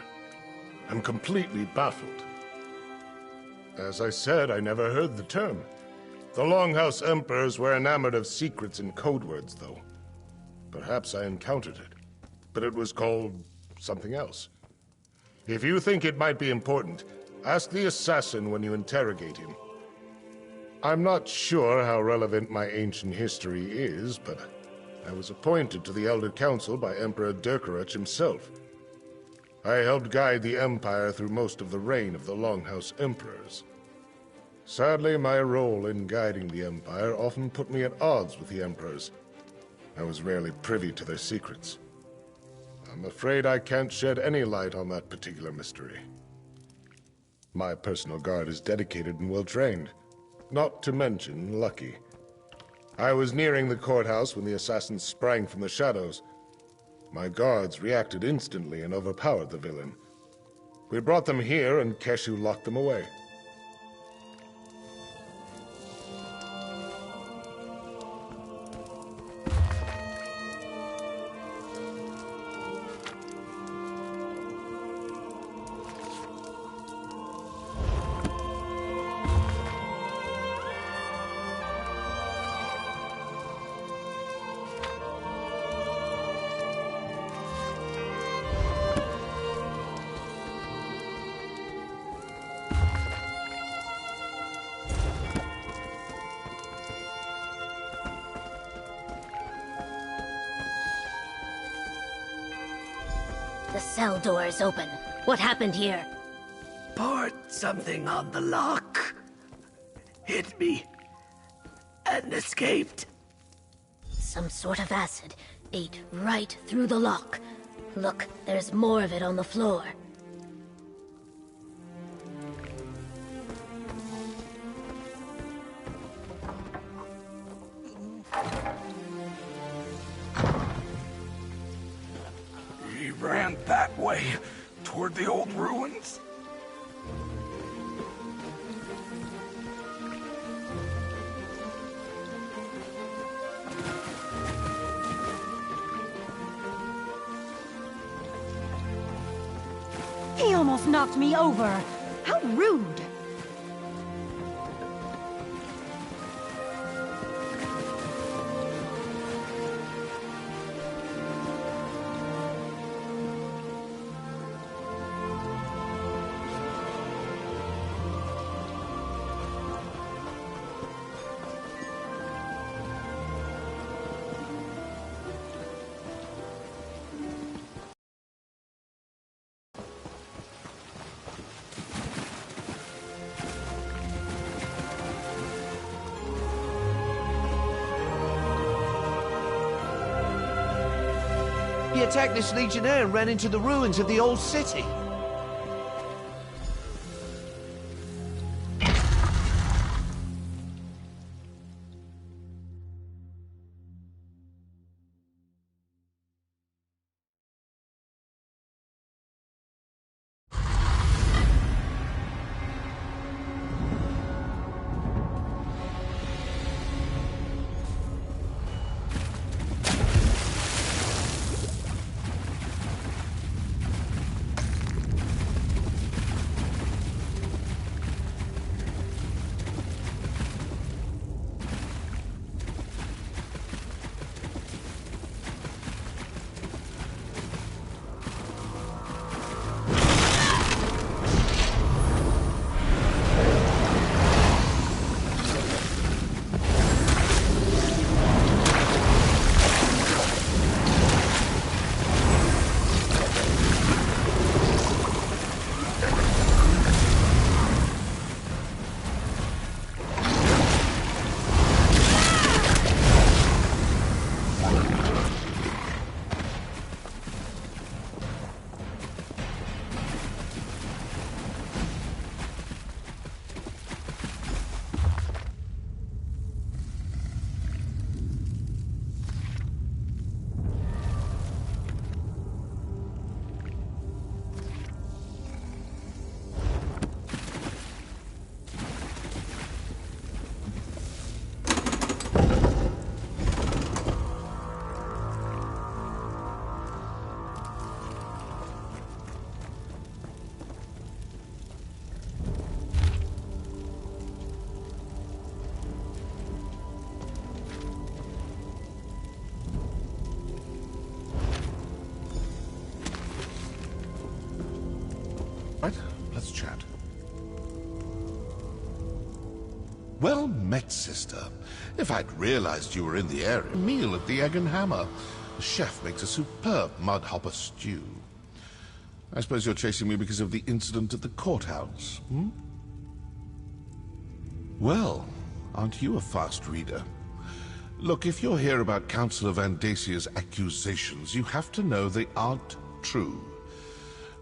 I'm completely baffled. As I said, I never heard the term. The Longhouse Emperors were enamored of secrets and code words, though. Perhaps I encountered it, but it was called something else. If you think it might be important, ask the assassin when you interrogate him. I'm not sure how relevant my ancient history is, but I was appointed to the Elder Council by Emperor Durkarach himself. I helped guide the Empire through most of the reign of the Longhouse Emperors. Sadly, my role in guiding the Empire often put me at odds with the Emperors. I was rarely privy to their secrets. I'm afraid I can't shed any light on that particular mystery. My personal guard is dedicated and well-trained, not to mention lucky. I was nearing the courthouse when the assassins sprang from the shadows. My guards reacted instantly and overpowered the villain. We brought them here and Keshu locked them away. The cell door is open. What happened here? Poured something on the lock. Hit me. And escaped. Some sort of acid ate right through the lock. Look, there's more of it on the floor. He ran that way, toward the old ruins. He almost knocked me over. How rude. He attacked this legionnaire and ran into the ruins of the old city. Well met, sister. If I'd realized you were in the area, meal at the Egg and Hammer. The chef makes a superb mudhopper stew. I suppose you're chasing me because of the incident at the courthouse, hmm? Well, aren't you a fast reader? Look, if you're here about Councillor Van Dacia's accusations, you have to know they aren't true.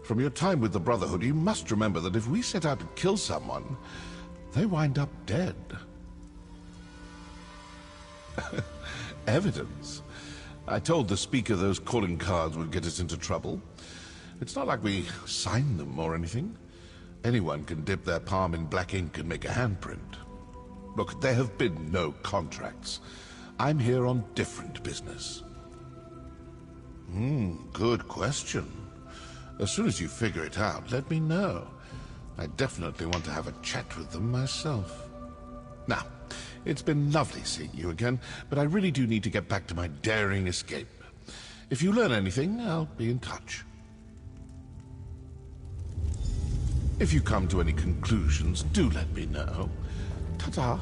From your time with the Brotherhood, you must remember that if we set out to kill someone, they wind up dead. Evidence? I told the Speaker those calling cards would get us into trouble. It's not like we signed them or anything. Anyone can dip their palm in black ink and make a handprint. Look, there have been no contracts. I'm here on different business. Good question. As soon as you figure it out, let me know. I definitely want to have a chat with them myself. Now, it's been lovely seeing you again, but I really do need to get back to my daring escape. If you learn anything, I'll be in touch. If you come to any conclusions, do let me know. Ta-ta.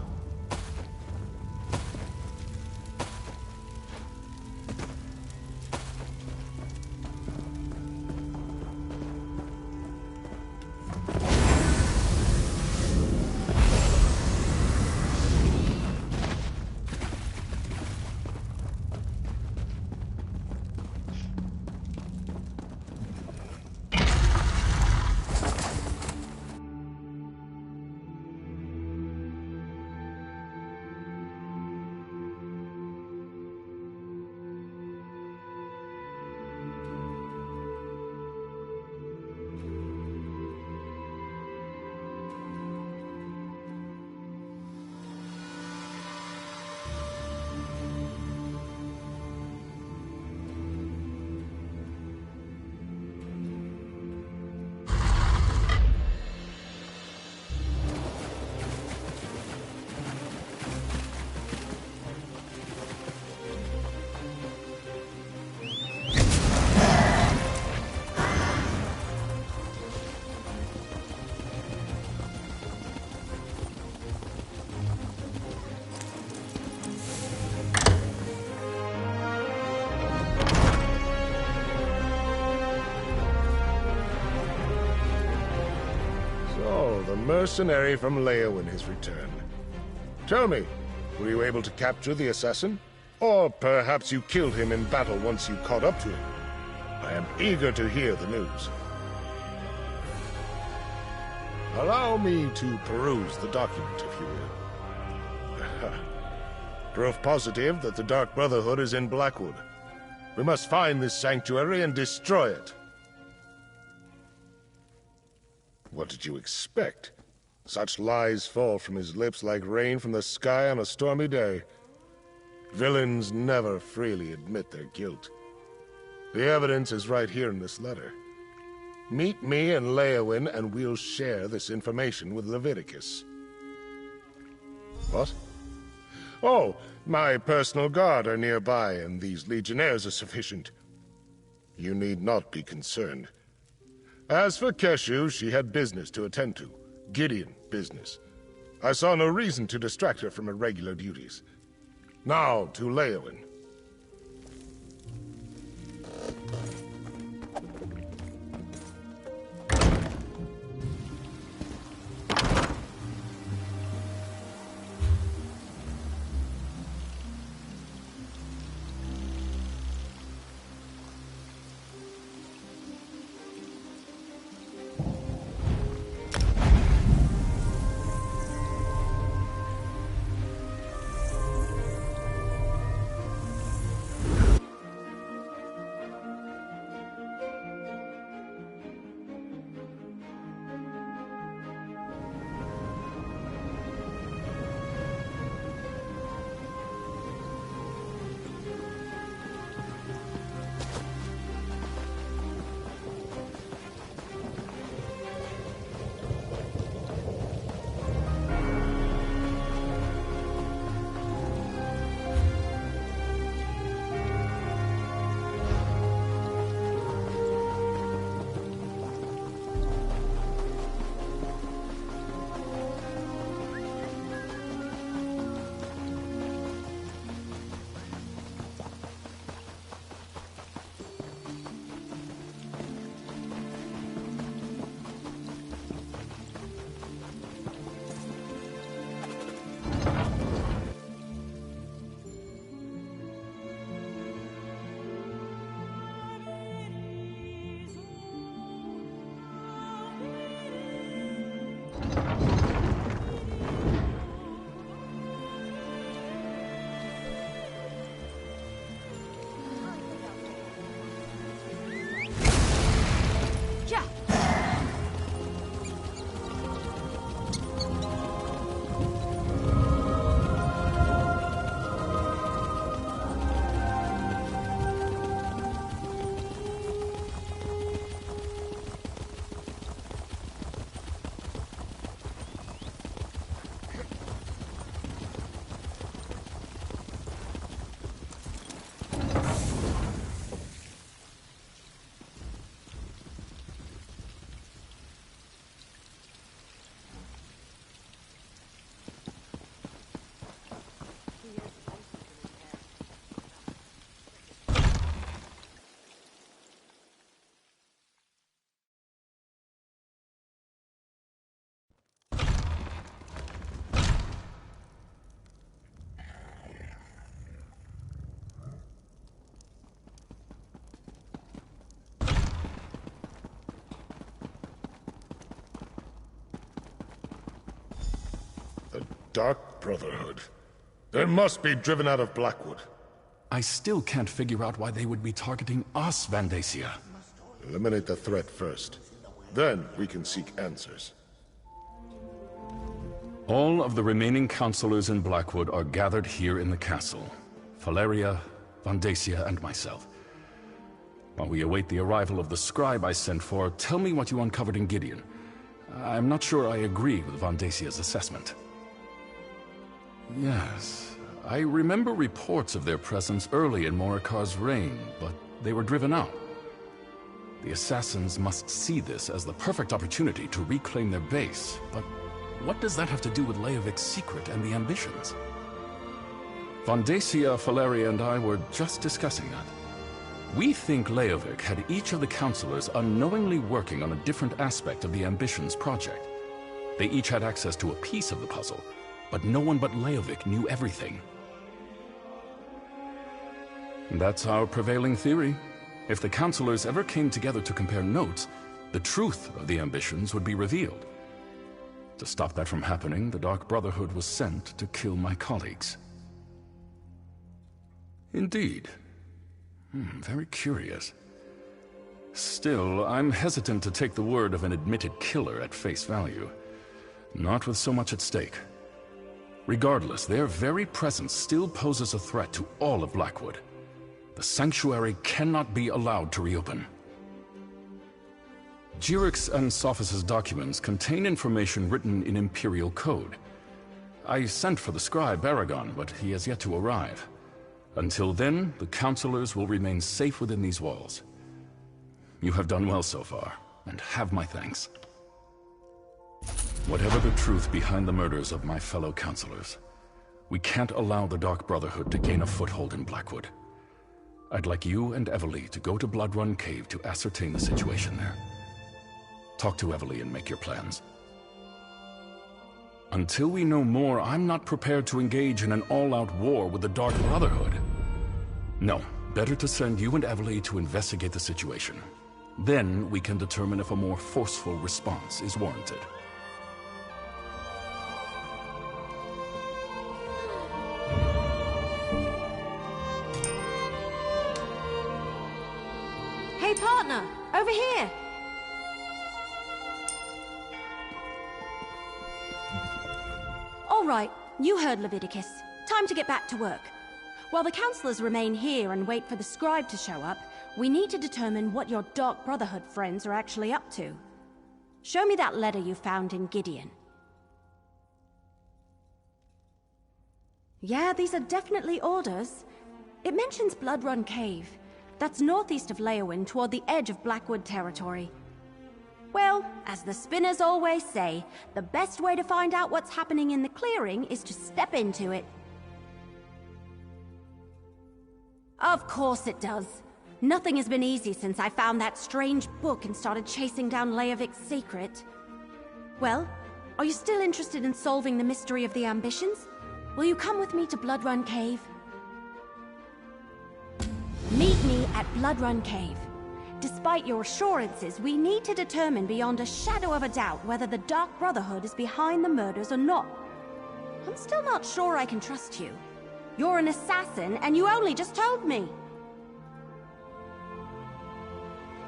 The mercenary from Leowin has returned. Tell me, were you able to capture the assassin? Or perhaps you killed him in battle once you caught up to him? I am eager to hear the news. Allow me to peruse the document, if you will. Proof positive that the Dark Brotherhood is in Blackwood. We must find this sanctuary and destroy it. What did you expect? Such lies fall from his lips like rain from the sky on a stormy day. Villains never freely admit their guilt. The evidence is right here in this letter. Meet me in Leowin and we'll share this information with Leviticus. What? Oh, my personal guard are nearby and these legionnaires are sufficient. You need not be concerned. As for Keshu, she had business to attend to. Gideon business. I saw no reason to distract her from her regular duties. Now to Leowin. Dark Brotherhood. They must be driven out of Blackwood. I still can't figure out why they would be targeting us, Vandacia. Eliminate the threat first. Then we can seek answers. All of the remaining counselors in Blackwood are gathered here in the castle. Valeria, Vandacia, and myself. While we await the arrival of the scribe I sent for, tell me what you uncovered in Gideon. I'm not sure I agree with Vandacia's assessment. Yes, I remember reports of their presence early in Morikar's reign, but they were driven out. The assassins must see this as the perfect opportunity to reclaim their base, but what does that have to do with Leovik's secret and the ambitions? Vandacia, Valeria, and I were just discussing that. We think Leovik had each of the counselors unknowingly working on a different aspect of the Ambitions project. They each had access to a piece of the puzzle, but no one but Leovik knew everything. That's our prevailing theory. If the counselors ever came together to compare notes, the truth of the Ambitions would be revealed. To stop that from happening, the Dark Brotherhood was sent to kill my colleagues. Indeed. Very curious. Still, I'm hesitant to take the word of an admitted killer at face value. Not with so much at stake. Regardless, their very presence still poses a threat to all of Blackwood. The Sanctuary cannot be allowed to reopen. Jirik's and Sophis' documents contain information written in Imperial code. I sent for the scribe Baragon, but he has yet to arrive. Until then, the counselors will remain safe within these walls. You have done well so far, and have my thanks. Whatever the truth behind the murders of my fellow counselors, we can't allow the Dark Brotherhood to gain a foothold in Blackwood. I'd like you and Evely to go to Bloodrun Cave to ascertain the situation there. Talk to Evely and make your plans. Until we know more, I'm not prepared to engage in an all-out war with the Dark Brotherhood. No, better to send you and Evely to investigate the situation. Then we can determine if a more forceful response is warranted. Hey partner, over here! All right, you heard Leviticus. Time to get back to work. While the counselors remain here and wait for the scribe to show up, we need to determine what your Dark Brotherhood friends are actually up to. Show me that letter you found in Gideon. Yeah, these are definitely orders. It mentions Bloodrun Cave. That's northeast of Leowyn toward the edge of Blackwood territory. Well, as the spinners always say, the best way to find out what's happening in the clearing is to step into it. Of course it does. Nothing has been easy since I found that strange book and started chasing down Leovik's secret. Well, are you still interested in solving the mystery of the Ambitions? Will you come with me to Bloodrun Cave? Meet me at Bloodrun Cave. Despite your assurances, we need to determine beyond a shadow of a doubt whether the Dark Brotherhood is behind the murders or not. I'm still not sure I can trust you. You're an assassin, and you only just told me.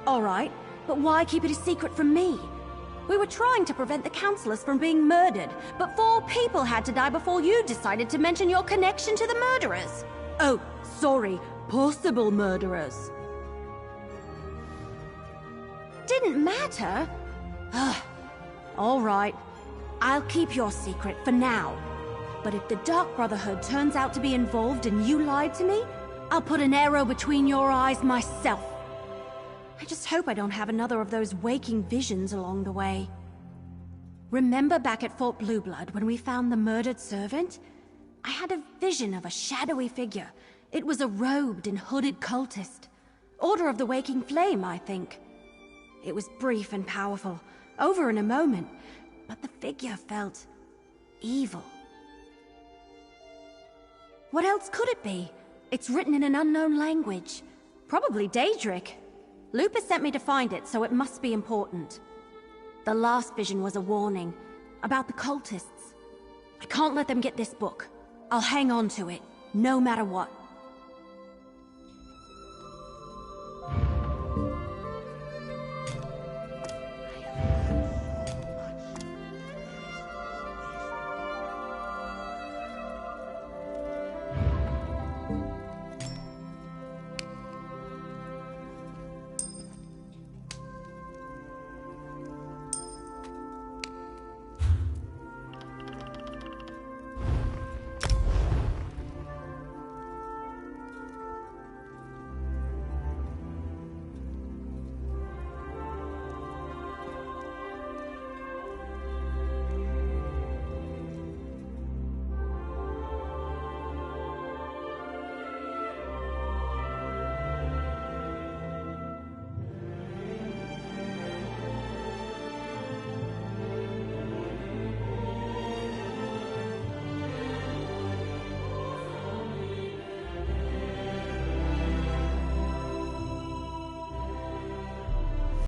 Alright, but why keep it a secret from me? We were trying to prevent the counselors from being murdered, but 4 people had to die before you decided to mention your connection to the murderers. Oh, sorry, possible murderers. Didn't matter? Alright, I'll keep your secret for now. But if the Dark Brotherhood turns out to be involved and you lied to me, I'll put an arrow between your eyes myself. I just hope I don't have another of those waking visions along the way. Remember back at Fort Blueblood when we found the murdered servant? I had a vision of a shadowy figure. It was a robed and hooded cultist. Order of the Waking Flame, I think. It was brief and powerful, over in a moment, but the figure felt evil. What else could it be? It's written in an unknown language. Probably Daedric. Lupus sent me to find it, so it must be important. The last vision was a warning about the cultists. I can't let them get this book. I'll hang on to it, no matter what.